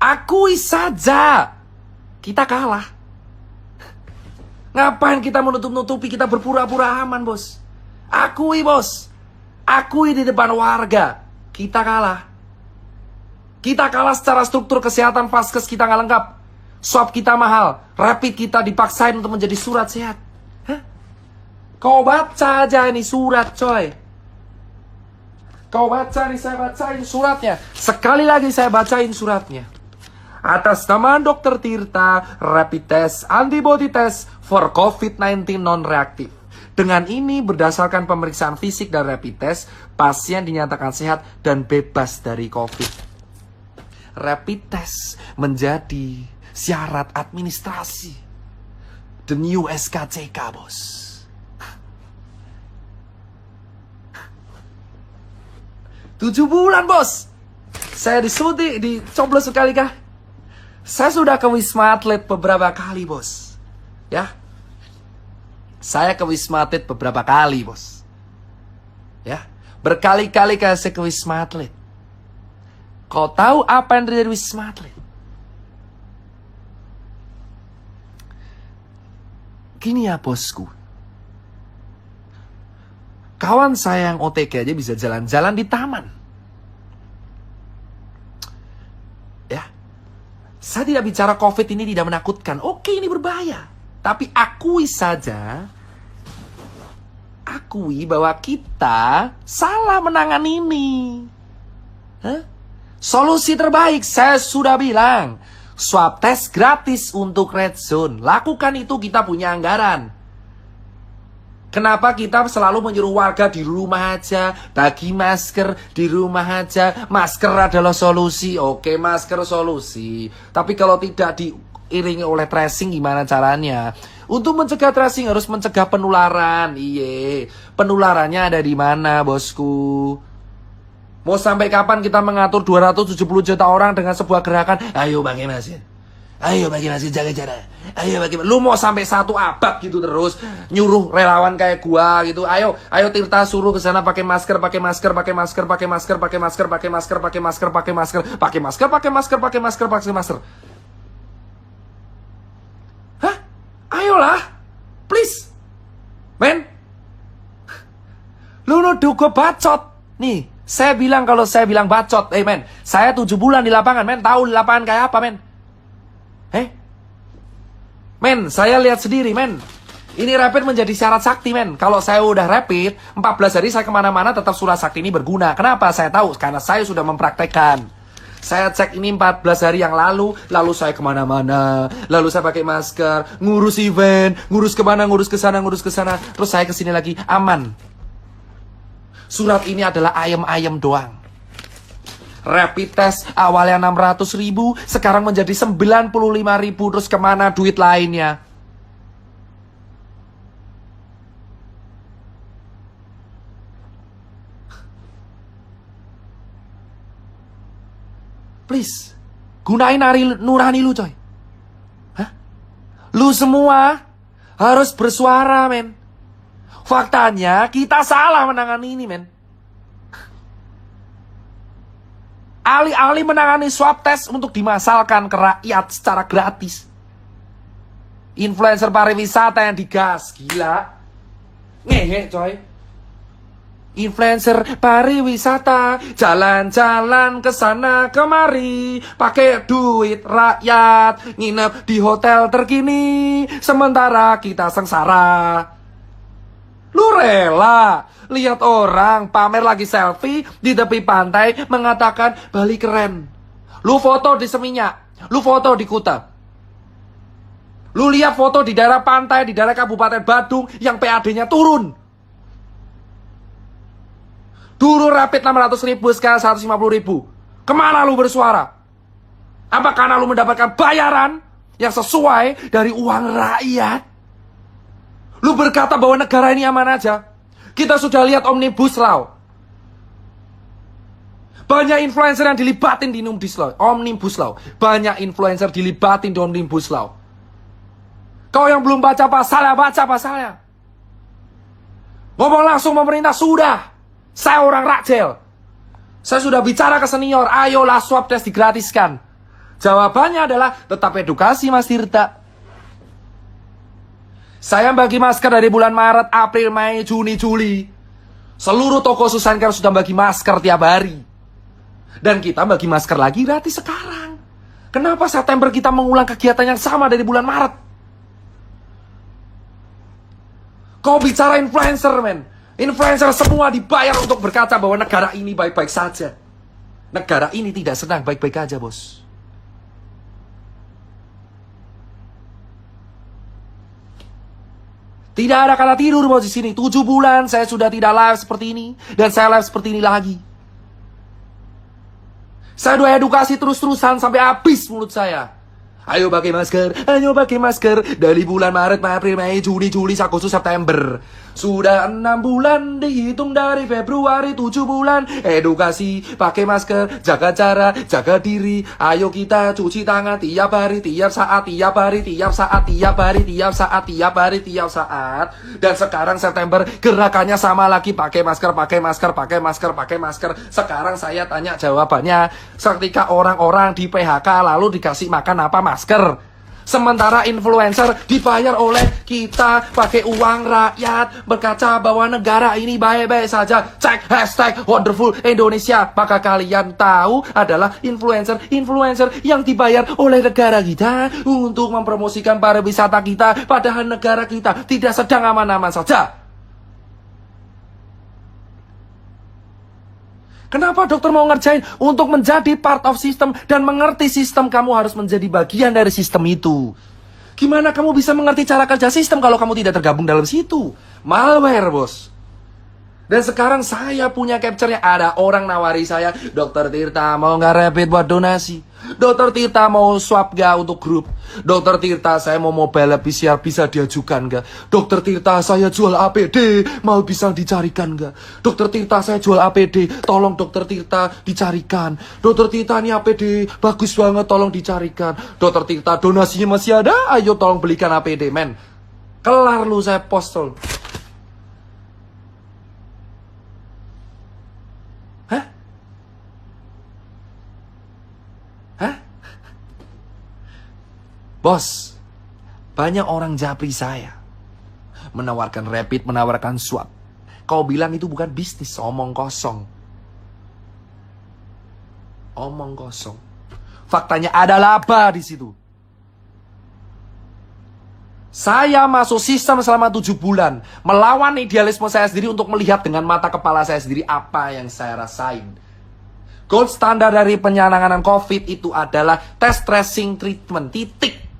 Akui saja, kita kalah. Ngapain kita menutup-nutupi, kita berpura-pura aman, bos. Akui, bos. Akui di depan warga, kita kalah. Kita kalah secara struktur kesehatan, vaskes kita nggak lengkap. Swab kita mahal, rapid kita dipaksain untuk menjadi surat sehat. Hah? Kau baca aja ini surat, coy. Kau baca nih, saya bacain suratnya. Sekali lagi saya bacain suratnya. Atas nama Dr. Tirta, rapid test, antibody test for COVID-19 non-reaktif. Dengan ini, berdasarkan pemeriksaan fisik dan rapid test, pasien dinyatakan sehat dan bebas dari COVID. Rapid test menjadi syarat administrasi. The new SKCK, bos. Tujuh bulan, bos. Saya disuntik, dicoblos sekali kah? Saya sudah ke Wisma Atlet beberapa kali, bos. Ya. Saya ke Wisma Atlet beberapa kali, bos. Ya. Berkali-kali saya ke Wisma Atlet. Kau tahu apa yang terjadi di Wisma Atlet? Gini ya, bosku. Kawan saya yang OTG aja bisa jalan-jalan di taman. Ya. Saya tidak bicara COVID ini tidak menakutkan. Oke, ini berbahaya. Tapi akui saja, akui bahwa kita salah menangani ini. Hah? Solusi terbaik, saya sudah bilang. Swab test gratis untuk red zone. Lakukan itu, kita punya anggaran. Kenapa kita selalu menyuruh warga di rumah aja, bagi masker di rumah aja, masker adalah solusi. Oke, masker solusi. Tapi kalau tidak diiringi oleh tracing gimana caranya? Untuk mencegah tracing harus mencegah penularan. Iye, penularannya ada di mana, bosku? Mau sampai kapan kita mengatur 270 juta orang dengan sebuah gerakan? Ayo bagi masker. Ayo bagi masker, jaga jarak. Ayo bagi masker. Lu mau sampai 1 abad gitu terus nyuruh relawan kayak gua gitu. Ayo Tirta suruh ke sana pakai masker, pakai masker, pakai masker, pakai masker, pakai masker, pakai masker, pakai masker, pakai masker, pakai masker, pakai masker, pakai masker, pakai masker. Hah? Ayolah. Please. Men. Lu nuduh gua bacot. Nih, saya bilang kalau saya bilang bacot, men. Saya 7 bulan di lapangan, men. Tahu di lapangan kayak apa, men? Men, saya lihat sendiri, men. Ini rapid menjadi syarat sakti, men. Kalau saya udah rapid, 14 hari saya kemana-mana tetap surat sakti ini berguna. Kenapa? Saya tahu, karena saya sudah mempraktekkan. Saya cek ini 14 hari yang lalu saya kemana-mana, lalu saya pakai masker, ngurus event, ngurus kemana, ngurus ke sana, terus saya kesini lagi, aman. Surat ini adalah ayam-ayam doang. Rapid test awalnya 600.000, sekarang menjadi 95.000, terus kemana duit lainnya? Please, gunain nurani lu, coy. Hah? Lu semua harus bersuara, men. Faktanya kita salah menangani ini, men. Alih-alih menangani swab test untuk dimasalkan ke rakyat secara gratis. Influencer pariwisata yang digas, gila. Ngehe, coy. Influencer pariwisata jalan-jalan ke sana kemari, pakai duit rakyat, nginep di hotel terkini, sementara kita sengsara. Lu rela lihat orang pamer lagi selfie di tepi pantai mengatakan Bali keren. Lu foto di Seminyak, lu foto di Kuta. Lu lihat foto di daerah pantai, di daerah Kabupaten Badung yang PAD-nya turun. Dulu rapid 600.000, sekarang 150.000. Kemana lu bersuara? Apa karena lu mendapatkan bayaran yang sesuai dari uang rakyat? Lu berkata bahwa negara ini aman aja. Kita sudah lihat Omnibus Law. Banyak influencer yang dilibatin di Omnibus Law. Banyak influencer dilibatin di Omnibus Law. Kau yang belum baca pasalnya, baca pasalnya. Ngomong langsung pemerintah, sudah. Saya orang Rakjel. Saya sudah bicara ke senior, ayolah swab test digratiskan. Jawabannya adalah tetap edukasi, Mas Tirta. Saya bagi masker dari bulan Maret, April, Mei, Juni, Juli. Seluruh toko Susankar sudah bagi masker tiap hari. Dan kita bagi masker lagi gratis sekarang. Kenapa September kita mengulang kegiatan yang sama dari bulan Maret? Kau bicara influencer, men. Influencer semua dibayar untuk berkata bahwa negara ini baik-baik saja. Negara ini tidak sedang baik-baik aja, bos. Tidak ada kata tidur, bos, di sini. 7 bulan saya sudah tidak live seperti ini. Dan saya live seperti ini lagi. Saya udah edukasi terus-terusan sampai habis mulut saya. Ayo pakai masker, ayo pakai masker. Dari bulan Maret, April, Mei, Juni, Juli, Agustus, September. Sudah 6 bulan, dihitung dari Februari 7 bulan. Edukasi, pakai masker, jaga jarak, jaga diri. Ayo kita cuci tangan tiap hari, tiap saat, tiap hari, tiap saat, tiap hari, tiap saat, tiap hari, tiap saat. Dan sekarang September, gerakannya sama lagi, pakai masker, pakai masker, pakai masker, pakai masker. Sekarang saya tanya jawabannya. Ketika orang-orang di PHK lalu dikasih makan apa? Masker. Sementara influencer dibayar oleh kita pakai uang rakyat, berkaca bahwa negara ini baik-baik saja. Cek hashtag wonderful Indonesia. Maka kalian tahu adalah influencer yang dibayar oleh negara kita untuk mempromosikan pariwisata kita, padahal negara kita tidak sedang aman-aman saja. Kenapa dokter mau ngerjain? Untuk menjadi part of system dan mengerti sistem, kamu harus menjadi bagian dari sistem itu. Gimana kamu bisa mengerti cara kerja sistem kalau kamu tidak tergabung dalam situ? Malware, bos. Dan sekarang saya punya capture-nya. Ada orang nawari saya, Dokter Tirta mau nggak rapid buat donasi? Dokter Tirta mau swab nggak untuk grup? Dokter Tirta saya mau mobile PCR bisa diajukan nggak? Dokter Tirta saya jual APD, mau bisa dicarikan nggak? Dokter Tirta saya jual APD, tolong Dokter Tirta dicarikan. Dokter Tirta ini APD bagus banget, tolong dicarikan. Dokter Tirta donasinya masih ada, ayo tolong belikan APD, men. Kelar lu saya postol. Bos, banyak orang japri saya. Menawarkan rapid, menawarkan swab. Kau bilang itu bukan bisnis, omong kosong. Omong kosong. Faktanya ada laba di situ. Saya masuk sistem selama 7 bulan. Melawan idealisme saya sendiri untuk melihat dengan mata kepala saya sendiri apa yang saya rasain. Gold standar dari penanganan COVID itu adalah test, tracing, treatment, titik.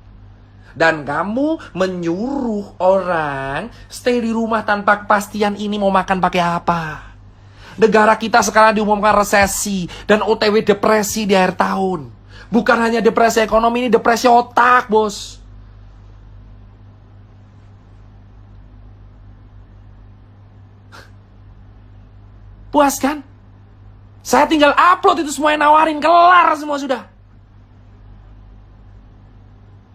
Dan kamu menyuruh orang stay di rumah tanpa kepastian ini mau makan pakai apa. Negara kita sekarang diumumkan resesi dan OTW depresi di akhir tahun. Bukan hanya depresi ekonomi, ini depresi otak, bos. Puas kan? Saya tinggal upload itu semua yang nawarin, kelar semua sudah.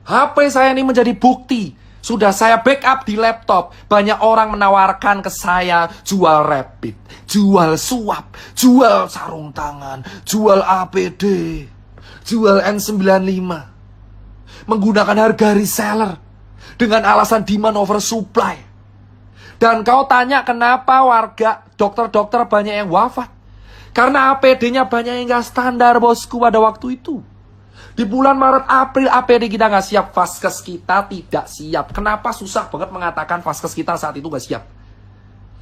HP saya ini menjadi bukti. Sudah saya backup di laptop. Banyak orang menawarkan ke saya jual rapid, jual swab, jual sarung tangan, jual APD, jual N95. Menggunakan harga reseller dengan alasan demand over supply. Dan kau tanya kenapa warga dokter-dokter banyak yang wafat? Karena APD-nya banyak yang gak standar, bosku, pada waktu itu. Di bulan Maret, April, APD kita nggak siap. Vaskes kita tidak siap. Kenapa susah banget mengatakan vaskes kita saat itu nggak siap?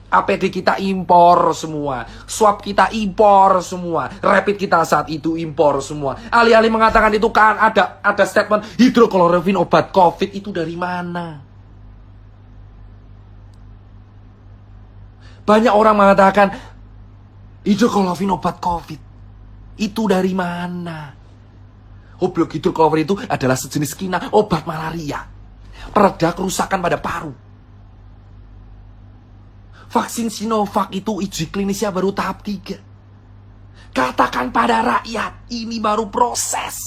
APD kita impor semua. Swab kita impor semua. Rapid kita saat itu impor semua. Alih-alih mengatakan itu kan ada statement hidrokloroquine obat COVID. Itu dari mana? Banyak orang mengatakan hidrokloroquine obat COVID. Itu dari mana? Obat hidrokloroquine itu adalah sejenis kina obat malaria. Pereda kerusakan pada paru. Vaksin Sinovac itu uji klinisnya baru tahap 3. Katakan pada rakyat, ini baru proses.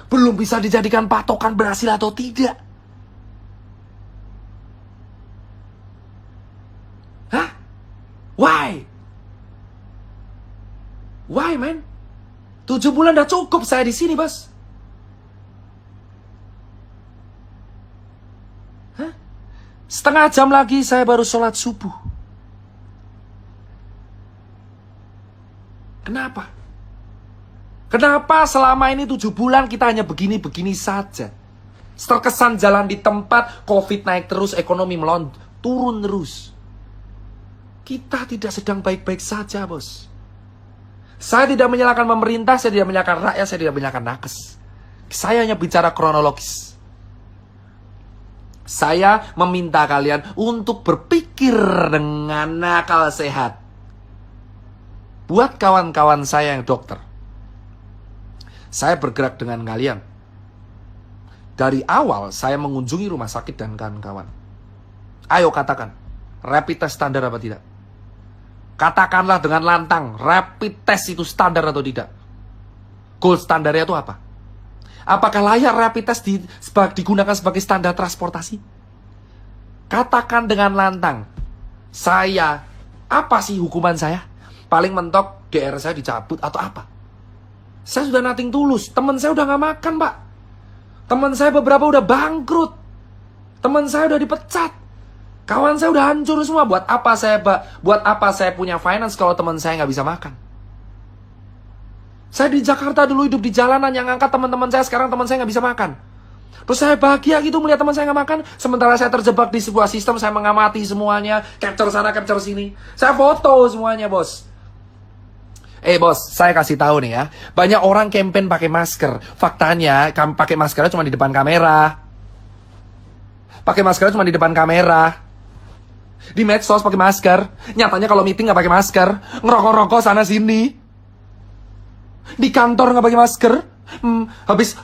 Belum bisa dijadikan patokan berhasil atau tidak. Hah? Why? Why, man? 7 bulan udah cukup saya di sini, bos. Hah? Setengah jam lagi saya baru sholat subuh. Kenapa? Kenapa selama ini 7 bulan kita hanya begini-begini saja? Terkesan jalan di tempat, COVID naik terus, ekonomi turun terus. Kita tidak sedang baik-baik saja, bos. Saya tidak menyalahkan pemerintah, saya tidak menyalahkan rakyat, saya tidak menyalahkan nakes. Saya hanya bicara kronologis. Saya meminta kalian untuk berpikir dengan akal sehat. Buat kawan-kawan saya yang dokter, Saya bergerak dengan kalian. Dari awal saya mengunjungi rumah sakit dan kawan-kawan. Ayo katakan, rapid test standar apa tidak? Katakanlah dengan lantang, rapid test itu standar atau tidak? Gold standarnya itu apa? Apakah layak rapid test digunakan sebagai standar transportasi? Katakan dengan lantang, apa sih hukuman saya? Paling mentok DR saya dicabut atau apa? Saya sudah nothing tulus, teman saya udah gak makan, Pak. Teman saya beberapa udah bangkrut. Teman saya udah dipecat. Kawan saya udah hancur semua. Buat apa saya punya finance kalau teman saya nggak bisa makan? Saya di Jakarta dulu hidup di jalanan, yang ngangkat teman-teman saya, sekarang teman saya nggak bisa makan. Terus saya bahagia gitu melihat teman saya nggak makan, sementara saya terjebak di sebuah sistem, saya mengamati semuanya, capture sana, capture sini. Saya foto semuanya, bos. Bos, saya kasih tahu nih ya. Banyak orang campaign pakai masker. Faktanya, pakai maskernya cuma di depan kamera. Pakai maskernya cuma di depan kamera. Di medsos pakai masker. Nyatanya kalau meeting nggak pakai masker. Ngerokok-rokok sana sini. Di kantor nggak pakai masker.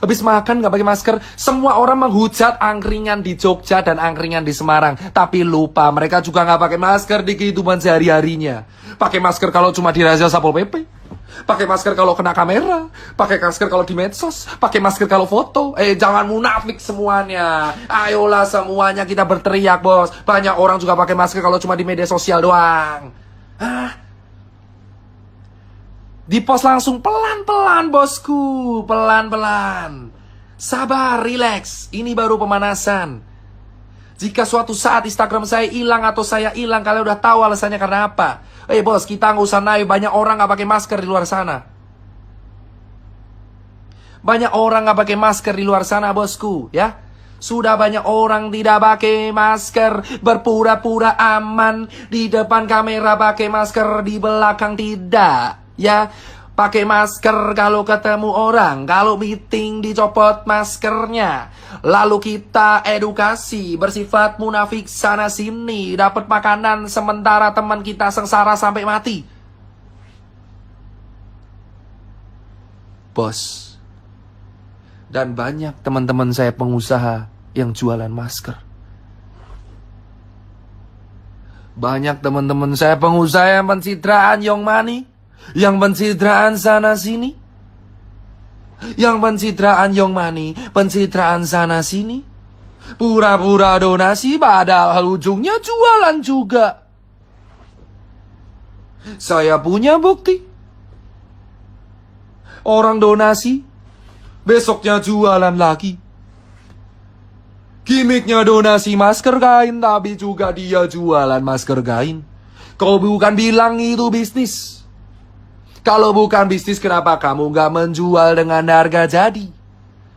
Habis makan nggak pakai masker. Semua orang menghujat angkringan di Jogja dan angkringan di Semarang. Tapi lupa mereka juga nggak pakai masker di kehidupan sehari-harinya. Pakai masker kalau cuma di razia Satpol PP. Pakai masker kalau kena kamera. Pakai masker kalau di medsos. Pakai masker kalau foto. Jangan munafik semuanya. Ayolah semuanya kita berteriak, bos. Banyak orang juga pakai masker kalau cuma di media sosial doang. Di post langsung pelan-pelan, bosku. Pelan-pelan. Sabar, relax. Ini baru pemanasan. Jika suatu saat Instagram saya hilang atau saya hilang, kalian udah tahu alasannya karena apa. Bos, kita nggak usah naik. Banyak orang nggak pakai masker di luar sana. Banyak orang nggak pakai masker di luar sana, bosku. Ya, sudah banyak orang tidak pakai masker, berpura-pura aman di depan kamera pakai masker, di belakang tidak. Ya, pakai masker kalau ketemu orang, kalau meeting dicopot maskernya. Lalu kita edukasi, bersifat munafik sana sini, dapat makanan sementara teman kita sengsara sampai mati. Bos, dan banyak teman-teman saya pengusaha yang jualan masker. Banyak teman-teman saya pengusaha yang pencitraan Young Money, yang pencitraan sana sini, yang pencitraan Young Money, pencitraan sana sini, pura-pura donasi padahal ujungnya jualan juga. Saya punya bukti. Orang donasi, besoknya jualan lagi. Gimiknya donasi masker kain, tapi juga dia jualan masker kain. Kau bukan bilang itu bisnis? Kalau bukan bisnis, kenapa kamu gak menjual dengan harga jadi?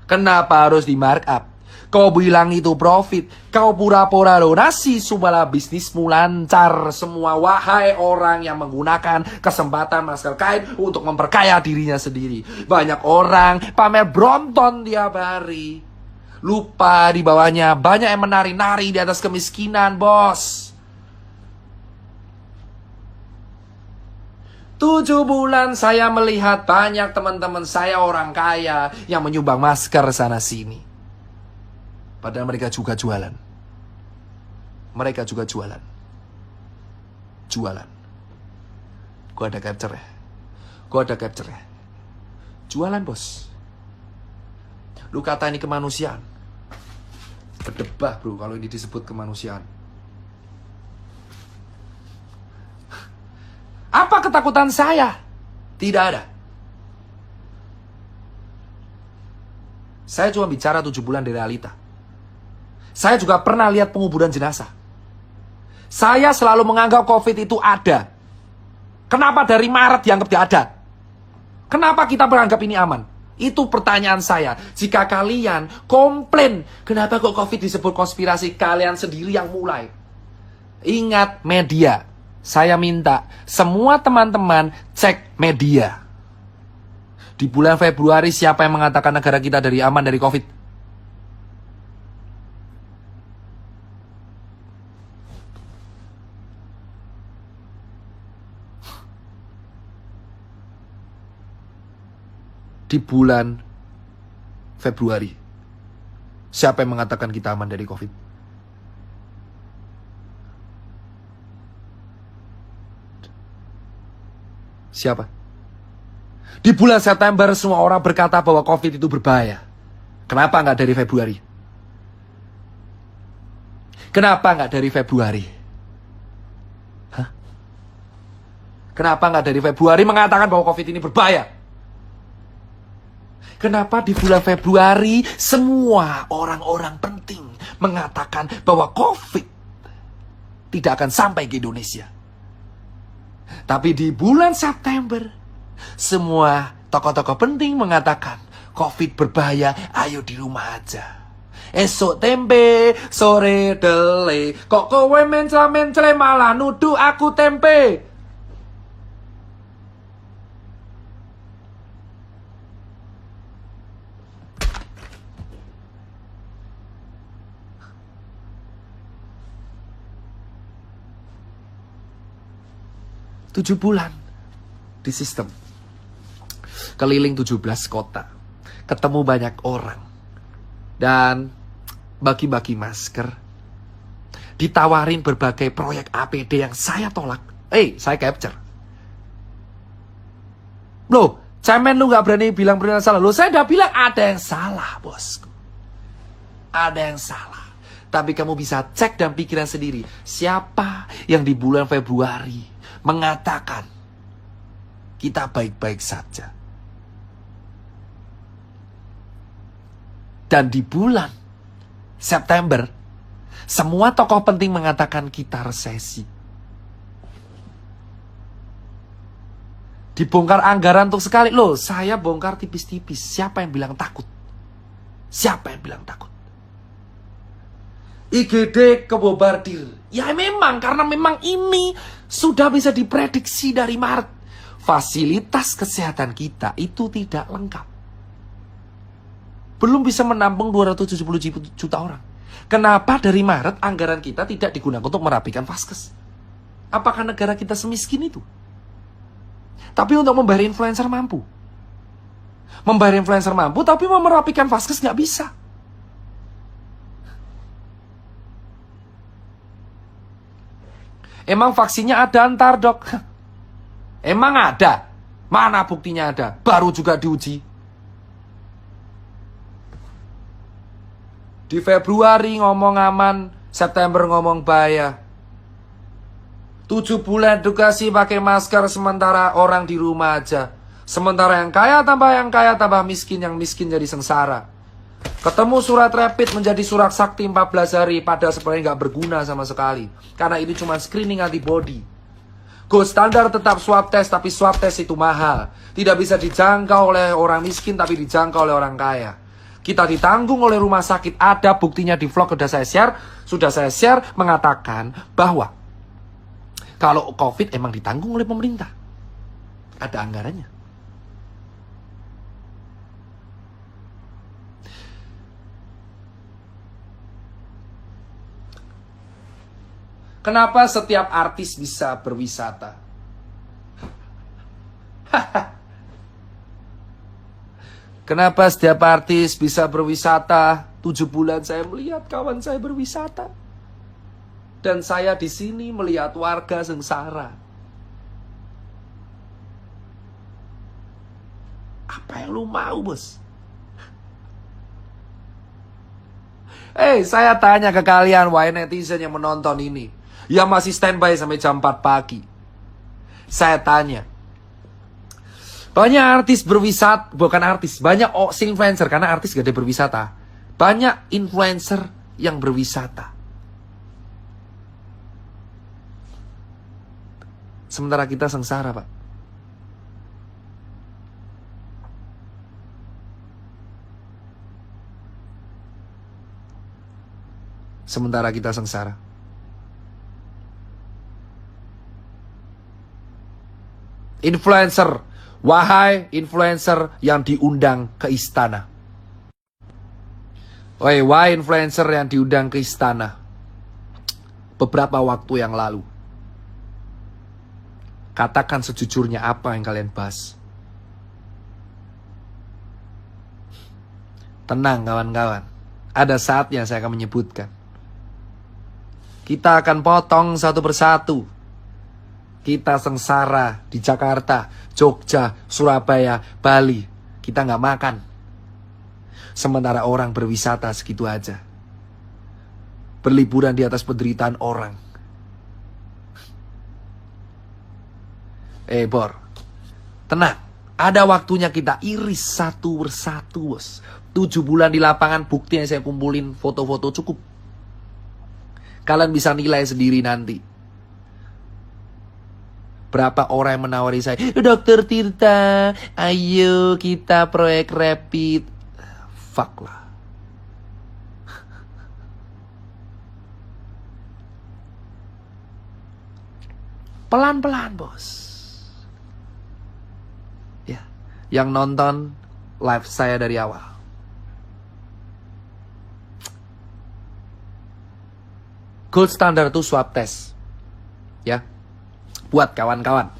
Kenapa harus di markup? Kau bilang itu profit. Kau pura-pura donasi supaya bisnismu lancar semua. Wahai orang yang menggunakan kesempatan masker kain untuk memperkaya dirinya sendiri. Banyak orang pamer Brompton tiap hari. Lupa di bawahnya banyak yang menari-nari di atas kemiskinan, bos. 7 bulan saya melihat banyak teman-teman saya orang kaya yang menyumbang masker sana sini. Padahal mereka juga jualan. Mereka juga jualan. Jualan. Gua ada capture ya. Gua ada capture ya. Jualan, bos. Lu kata ini kemanusiaan. Berdebah, bro, kalau ini disebut kemanusiaan. Apa ketakutan saya? Tidak ada. Saya cuma bicara 7 bulan di realita. Saya juga pernah lihat penguburan jenazah. Saya selalu menganggap COVID itu ada. Kenapa dari Maret dianggap tidak ada? Kenapa kita beranggap ini aman? Itu pertanyaan saya. Jika kalian komplain, kenapa kok COVID disebut konspirasi? Kalian sendiri yang mulai. Ingat media. Saya minta semua teman-teman cek media. Di bulan Februari siapa yang mengatakan negara kita aman dari COVID? di bulan Februari. Siapa yang mengatakan kita aman dari COVID? Siapa? Di bulan September semua orang berkata bahwa COVID itu berbahaya. Kenapa nggak dari Februari? Kenapa nggak dari Februari? Hah? Kenapa nggak dari Februari mengatakan bahwa COVID ini berbahaya? Kenapa di bulan Februari semua orang-orang penting mengatakan bahwa COVID tidak akan sampai ke Indonesia? Tapi di bulan September, semua tokoh-tokoh penting mengatakan COVID berbahaya, ayo di rumah aja. Esok tempe, sore dele, kok kowe mencela-mencela malah nuduh aku tempe. Tujuh bulan di sistem. Keliling 17 kota. Ketemu banyak orang. Dan bagi-bagi masker. Ditawarin berbagai proyek APD yang saya tolak. Saya capture. Loh, cemen lu gak berani bilang benar salah. Loh, saya udah bilang ada yang salah, bosku. Ada yang salah. Tapi kamu bisa cek dan pikiran sendiri. Siapa yang di bulan Februari mengatakan kita baik-baik saja. Dan di bulan September, semua tokoh penting mengatakan kita resesi. Dibongkar anggaran untuk sekali. Loh, saya bongkar tipis-tipis. Siapa yang bilang takut? Siapa yang bilang takut? IGD kebobardir. Ya memang, karena memang ini sudah bisa diprediksi dari Maret. Fasilitas kesehatan kita itu tidak lengkap. Belum bisa menampung 270 juta orang. Kenapa dari Maret anggaran kita tidak digunakan untuk merapikan vaskes? Apakah negara kita semiskin itu? Tapi untuk membayar influencer mampu. Membayar influencer mampu, tapi mau merapikan vaskes nggak bisa. Emang vaksinnya ada ntar, dok? Emang ada? Mana buktinya ada? Baru juga diuji. Di Februari ngomong aman, September ngomong bahaya. 7 bulan edukasi pakai masker, sementara orang di rumah aja. Sementara yang kaya tambah miskin, yang miskin jadi sengsara. Ketemu surat rapid menjadi surat sakti 14 hari, padahal sebenarnya nggak berguna sama sekali. Karena ini cuma screening antibody. Gold standar tetap swab test, tapi swab test itu mahal. Tidak bisa dijangkau oleh orang miskin, tapi dijangkau oleh orang kaya. Kita ditanggung oleh rumah sakit. Ada buktinya di vlog sudah saya share mengatakan bahwa kalau COVID emang ditanggung oleh pemerintah. Ada anggarannya. Kenapa setiap artis bisa berwisata? Kenapa setiap artis bisa berwisata? 7 bulan saya melihat kawan saya berwisata. Dan saya di sini melihat warga sengsara. Apa yang lu mau, bos? Saya tanya ke kalian, wahai netizen yang menonton ini, yang masih standby sampai jam 4 pagi. Saya tanya, banyak artis berwisata, bukan artis, banyak influencer, karena artis gak ada berwisata. Banyak influencer yang berwisata. Sementara kita sengsara, Pak. Sementara kita sengsara. Influencer, wahai influencer yang diundang ke istana. Wahai influencer yang diundang ke istana. Beberapa waktu yang lalu. Katakan sejujurnya apa yang kalian bahas. Tenang kawan-kawan. Ada saatnya saya akan menyebutkan. Kita akan potong satu persatu. Kita sengsara di Jakarta, Jogja, Surabaya, Bali. Kita nggak makan. Sementara orang berwisata segitu aja. Berliburan di atas penderitaan orang. Bor, tenang. Ada waktunya kita iris satu persatu, bos. 7 bulan di lapangan, bukti yang saya kumpulin, foto-foto cukup. Kalian bisa nilai sendiri nanti. Berapa orang yang menawari saya, Dokter Tirta, ayo kita proyek rapid. Fuck lah. Pelan-pelan, bos. Ya, yang nonton live saya dari awal. Gold standard itu swab test. Ya. Buat kawan-kawan.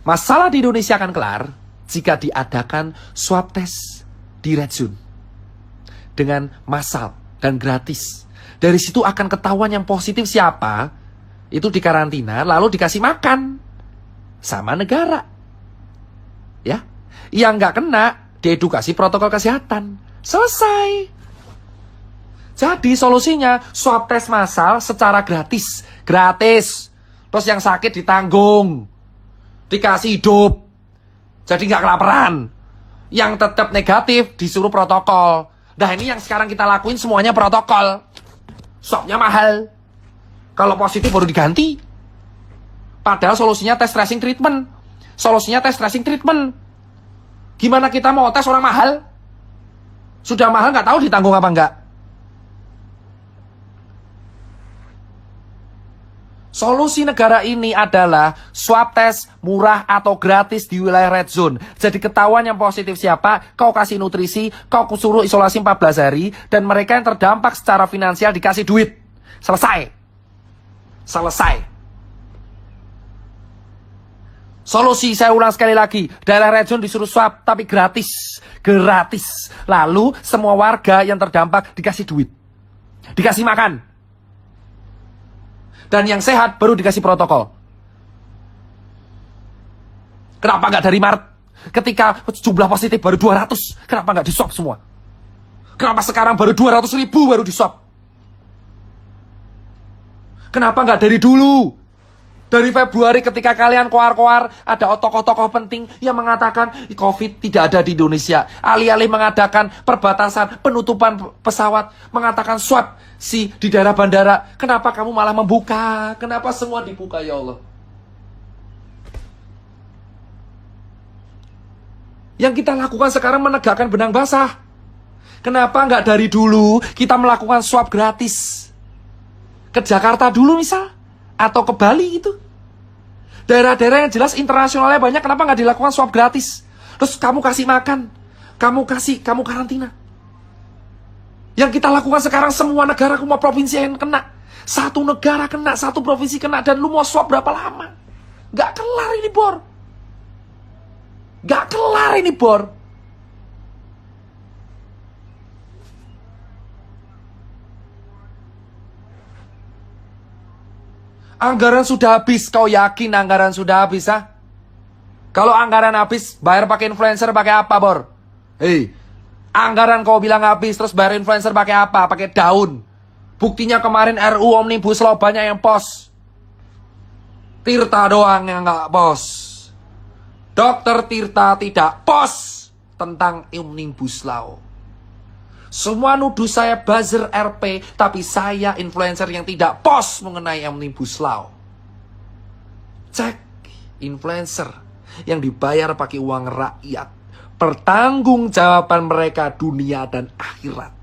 Masalah di Indonesia akan kelar jika diadakan swab test di red zone. Dengan massal dan gratis. Dari situ akan ketahuan yang positif siapa. Itu dikarantina lalu dikasih makan. Sama negara. Ya. Yang nggak kena diedukasi protokol kesehatan. Selesai. Jadi solusinya swab test massal secara gratis. Gratis. Terus yang sakit ditanggung. Dikasih hidup. Jadi nggak kelaparan. Yang tetap negatif disuruh protokol. Nah ini yang sekarang kita lakuin semuanya protokol. Swabnya mahal. Kalau positif baru diganti. Padahal solusinya tes tracing treatment. Solusinya tes tracing treatment. Gimana kita mau tes orang mahal? Sudah mahal nggak tahu ditanggung apa enggak. Solusi negara ini adalah swab test murah atau gratis di wilayah red zone. Jadi ketahuan yang positif siapa, kau kasih nutrisi, kau suruh isolasi 14 hari, dan mereka yang terdampak secara finansial dikasih duit. Selesai. Selesai. Solusi, saya ulang sekali lagi, daerah red zone disuruh swab, tapi gratis. Gratis. Lalu semua warga yang terdampak dikasih duit. Dikasih makan. Dan yang sehat baru dikasih protokol. Kenapa nggak dari Maret? Ketika jumlah positif baru 200, kenapa nggak di-swab semua? Kenapa sekarang baru 200.000 baru di-swab? Kenapa nggak dari dulu? Dari Februari ketika kalian koar-koar, ada tokoh-tokoh penting yang mengatakan COVID tidak ada di Indonesia. Alih-alih mengadakan perbatasan, penutupan pesawat, mengatakan swab di daerah bandara. Kenapa kamu malah membuka? Kenapa semua dibuka, ya Allah? Yang kita lakukan sekarang menegakkan benang basah. Kenapa nggak dari dulu kita melakukan swab gratis? Ke Jakarta dulu misal? Atau ke Bali gitu. Daerah-daerah yang jelas internasionalnya banyak, kenapa nggak dilakukan swab gratis? Terus kamu kasih makan, kamu karantina. Yang kita lakukan sekarang semua negara, semua provinsi yang kena. Satu negara kena, satu provinsi kena, dan lu mau swab berapa lama? Nggak kelar ini, Bor. Nggak kelar ini, Bor. Anggaran sudah habis, kau yakin anggaran sudah habis, ha? Kalau anggaran habis, bayar pakai influencer pakai apa, Bor? Hei, anggaran kau bilang habis, terus bayar influencer pakai apa? Pakai daun. Buktinya kemarin RU Omnibus Law banyak yang pos. Tirta doang yang nggak pos. Dokter Tirta tidak pos tentang Omnibus Law. Semua nuduh saya buzzer RP, tapi saya influencer yang tidak post mengenai Omnibus Law. Cek, influencer yang dibayar pakai uang rakyat. Pertanggungjawaban mereka dunia dan akhirat.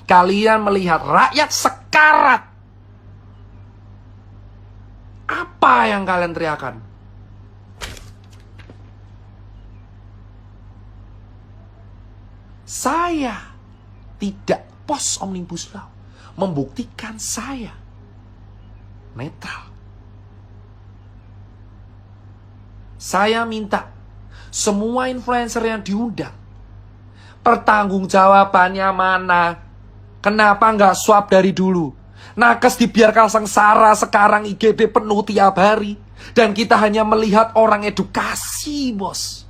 Kalian melihat rakyat sekarat. Apa yang kalian teriakan? Saya tidak post Omnibus Law. Membuktikan saya netral. Saya minta semua influencer yang diundang Pertanggungjawabannya mana? Kenapa nggak swab dari dulu? Nakes dibiarkan sengsara, sekarang IGD penuh tiap hari. Dan kita hanya melihat orang edukasi, bos.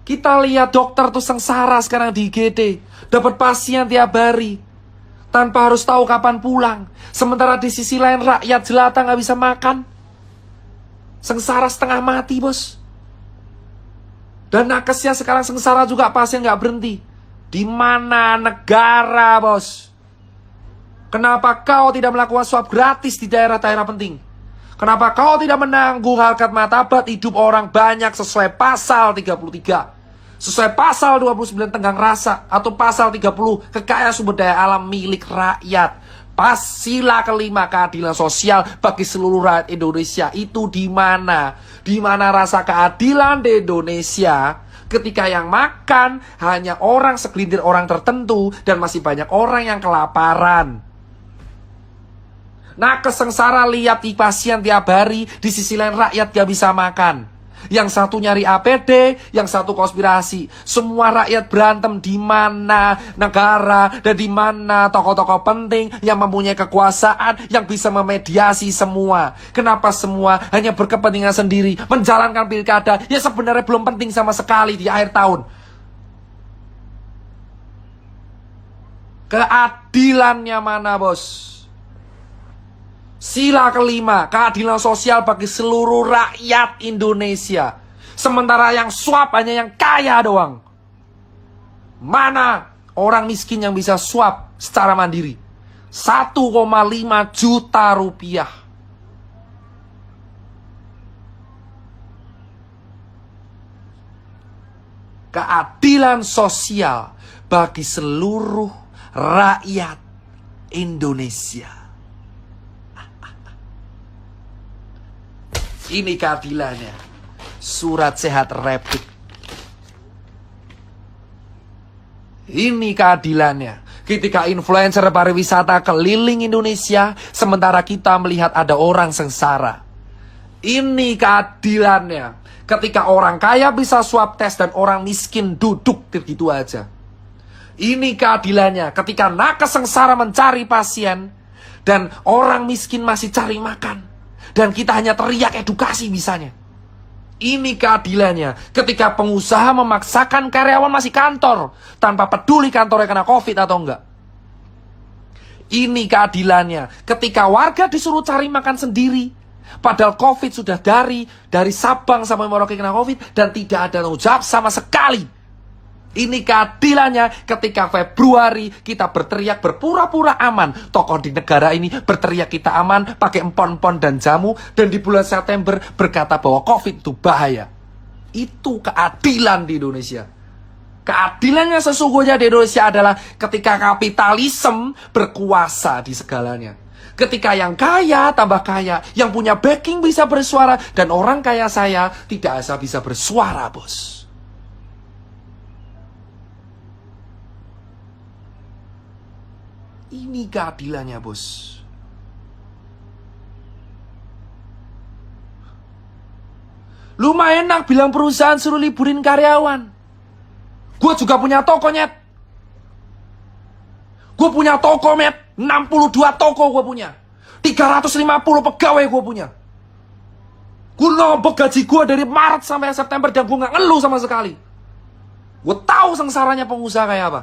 Kita lihat dokter tuh sengsara sekarang di IGD. Dapat pasien tiap hari. Tanpa harus tahu kapan pulang. Sementara di sisi lain rakyat jelata nggak bisa makan. Sengsara setengah mati, bos. Dan nakesnya sekarang sengsara juga, pasien nggak berhenti. Di mana negara, bos? Kenapa kau tidak melakukan swab gratis di daerah-daerah penting? Kenapa kau tidak menanggung harkat martabat hidup orang banyak sesuai pasal 33? Sesuai pasal 29 tenggang rasa atau pasal 30 kekayaan sumber daya alam milik rakyat. Sila kelima keadilan sosial bagi seluruh rakyat Indonesia itu di mana? Di mana rasa keadilan di Indonesia ketika yang makan hanya orang segelintir orang tertentu dan masih banyak orang yang kelaparan. Nakes sengsara lihat pasien tiap hari, di sisi lain rakyat gak bisa makan. Yang satu nyari APD, yang satu konspirasi. Semua rakyat berantem. Di mana negara dan di mana tokoh-tokoh penting yang mempunyai kekuasaan yang bisa memediasi semua? Kenapa semua hanya berkepentingan sendiri, menjalankan pilkada yang sebenarnya belum penting sama sekali di akhir tahun? Keadilannya mana, bos? Sila kelima, keadilan sosial bagi seluruh rakyat Indonesia. Sementara yang swab hanya yang kaya doang. Mana orang miskin yang bisa swab secara mandiri? 1,5 juta rupiah. Keadilan sosial bagi seluruh rakyat Indonesia. Ini keadilannya. Surat sehat rapid. Ini keadilannya. Ketika influencer pariwisata keliling Indonesia, sementara kita melihat ada orang sengsara. Ini keadilannya. Ketika orang kaya bisa swab tes dan orang miskin duduk begitu aja. Ini keadilannya. Ketika nakes sengsara mencari pasien dan orang miskin masih cari makan. Dan kita hanya teriak edukasi bisanya. Ini keadilannya. Ketika pengusaha memaksakan karyawan masih kantor tanpa peduli kantornya kena COVID atau enggak. Ini keadilannya. Ketika warga disuruh cari makan sendiri, padahal COVID sudah dari Sabang sampai Merauke kena COVID dan tidak ada tanggung jawab sama sekali. Ini keadilannya ketika Februari kita berteriak berpura-pura aman. Tokoh di negara ini berteriak kita aman pakai empon-empon dan jamu. Dan di bulan September berkata bahwa COVID itu bahaya. Itu keadilan di Indonesia. Keadilannya sesungguhnya di Indonesia adalah ketika kapitalisme berkuasa di segalanya. Ketika yang kaya tambah kaya, yang punya backing bisa bersuara, dan orang kaya saya tidak bisa bersuara, bos. Ini keadilannya, bos. Lumayan enak bilang perusahaan suruh liburin karyawan. Gue juga punya toko, nyet. Gue punya toko, met. 62 toko gue punya. 350 pegawai gue punya. Gue nombok gaji gue dari Maret sampai September dan gue gak ngeluh sama sekali. Gue tahu sengsaranya pengusaha kayak apa.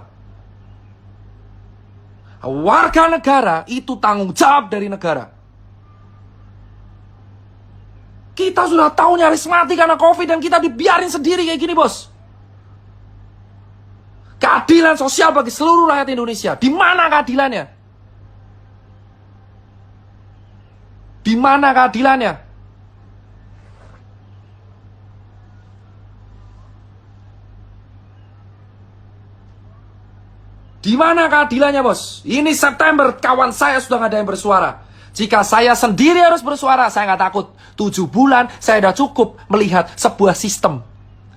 Warga negara itu tanggung jawab dari negara. Kita sudah tahu nyaris mati karena COVID dan kita dibiarin sendiri kayak gini, bos. Keadilan sosial bagi seluruh rakyat Indonesia. Di mana keadilannya? Di mana keadilannya? Di mana keadilannya, bos? Ini September, kawan saya sudah gak ada yang bersuara. Jika saya sendiri harus bersuara, saya gak takut. 7 bulan, saya sudah cukup melihat sebuah sistem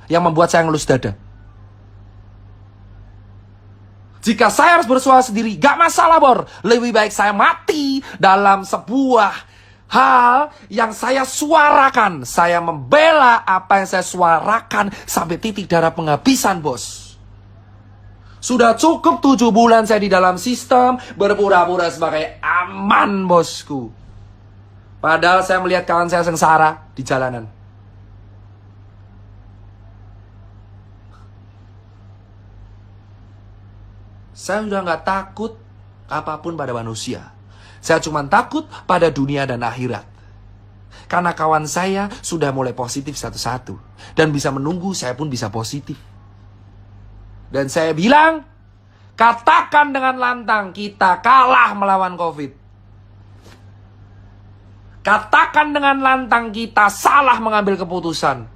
yang membuat saya ngelus dada. Jika saya harus bersuara sendiri, gak masalah, bor. Lebih baik saya mati dalam sebuah hal yang saya suarakan. Saya membela apa yang saya suarakan sampai titik darah penghabisan, bos. Sudah cukup 7 bulan saya di dalam sistem, berpura-pura sebagai aman, bosku. Padahal saya melihat kawan saya sengsara di jalanan. Saya sudah nggak takut apapun pada manusia. Saya cuma takut pada dunia dan akhirat. Karena kawan saya sudah mulai positif satu-satu. Dan bisa menunggu saya pun bisa positif. Dan saya bilang, katakan dengan lantang, kita kalah melawan COVID. Katakan dengan lantang, kita salah mengambil keputusan.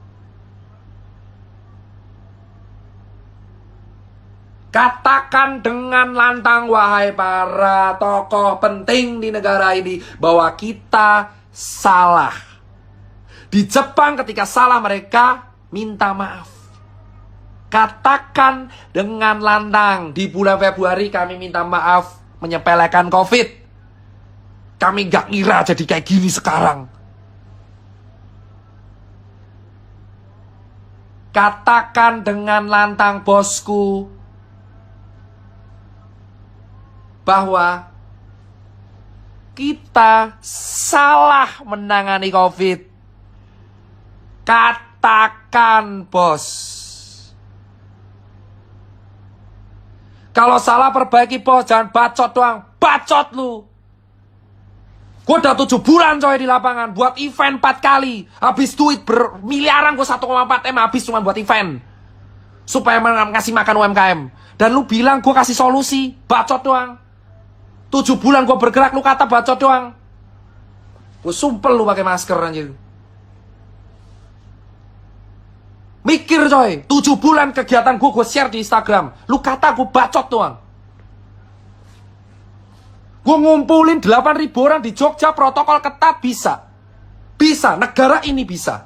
Katakan dengan lantang, wahai para tokoh penting di negara ini, bahwa kita salah. Di Jepang ketika salah mereka minta maaf. Katakan dengan lantang, di bulan Februari kami minta maaf menyepelekan COVID. Kami gak ngira jadi kayak gini sekarang. Katakan dengan lantang, bosku, bahwa kita salah menangani COVID. Katakan, bos. Kalau salah perbaiki, bos. Jangan bacot doang. Bacot lu. Gue udah 7 bulan coy di lapangan. Buat event 4 kali. Habis duit bermiliaran, gue 1,4 M habis cuma buat event. Supaya ngasih makan UMKM. Dan lu bilang gue kasih solusi. Bacot doang. 7 bulan gue bergerak, lu kata bacot doang. Gue sumpel lu pakai masker anjir. Mikir coy, 7 bulan kegiatan gue share di Instagram. Lu kata gue bacot doang. Gue ngumpulin 8.000 orang di Jogja, protokol ketat, bisa. Bisa, negara ini bisa.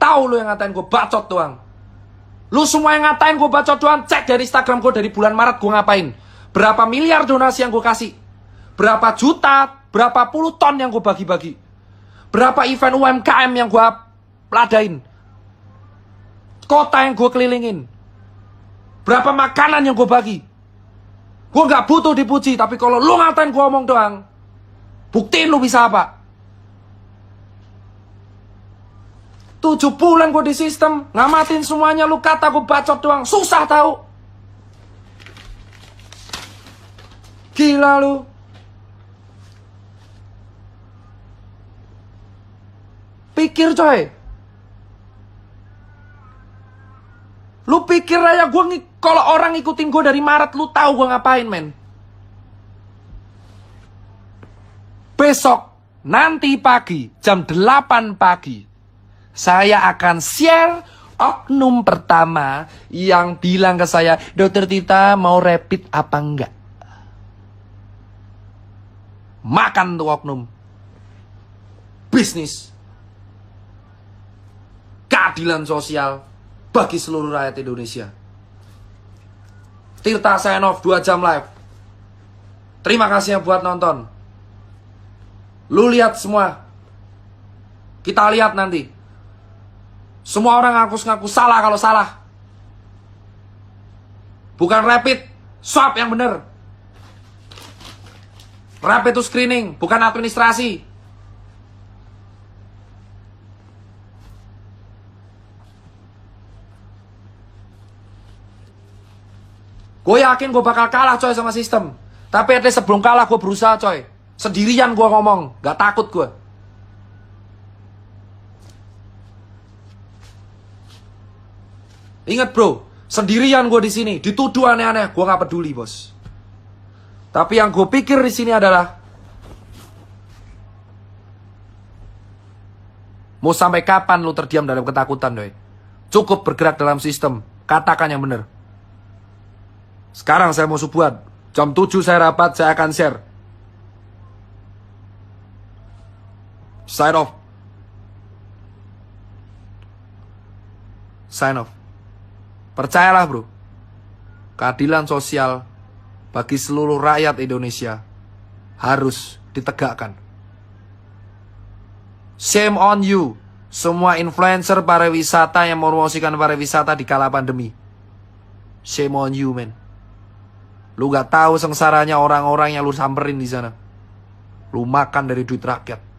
Tahu lu yang ngatain gue bacot doang. Lu semua yang ngatain gue bacot doang, cek dari Instagram gue dari bulan Maret gue ngapain. Berapa miliar donasi yang gue kasih. Berapa juta, berapa puluh ton yang gue bagi-bagi. Berapa event UMKM yang gue ladain. Kota yang gue kelilingin. Berapa makanan yang gue bagi. Gue gak butuh dipuji, tapi kalau lu ngatain gue omong doang, buktiin lu bisa apa. 7 bulan gue di sistem, ngamatin semuanya, lu kata gue bacot doang. Susah tahu. Gila lu. Pikir coy. Lu pikir aja kalau orang ngikutin gue dari Maret, lu tahu gue ngapain, men. Besok, nanti pagi, jam 8 pagi. Saya akan share oknum pertama yang bilang ke saya, Dokter Tita mau rapid apa enggak? Makan tuh oknum. Bisnis. Keadilan sosial bagi seluruh rakyat Indonesia. Tirta sign off 2 jam live. Terima kasih yang buat nonton. Lu lihat semua. Kita lihat nanti. Semua orang ngaku salah kalau salah. Bukan rapid, swab yang bener. Rapid itu screening, bukan administrasi. Gue yakin gue bakal kalah coy sama sistem. Tapi sebelum kalah gue berusaha coy. Sendirian gue ngomong, gak takut gue. Ingat bro, sendirian gue di sini, dituduh aneh-aneh, gue nggak peduli bos. Tapi yang gue pikir di sini adalah, mau sampai kapan lu terdiam dalam ketakutan, doi? Cukup bergerak dalam sistem, katakan yang benar. Sekarang saya mau subuhan, jam 7 saya rapat, saya akan share. Sign off. Sign off. Percayalah bro, keadilan sosial bagi seluruh rakyat Indonesia harus ditegakkan. Shame on you, semua influencer pariwisata yang mempromosikan pariwisata di kala pandemi. Shame on you, men. Lu gak tahu sengsaranya orang-orang yang lu samperin di sana. Lu makan dari duit rakyat.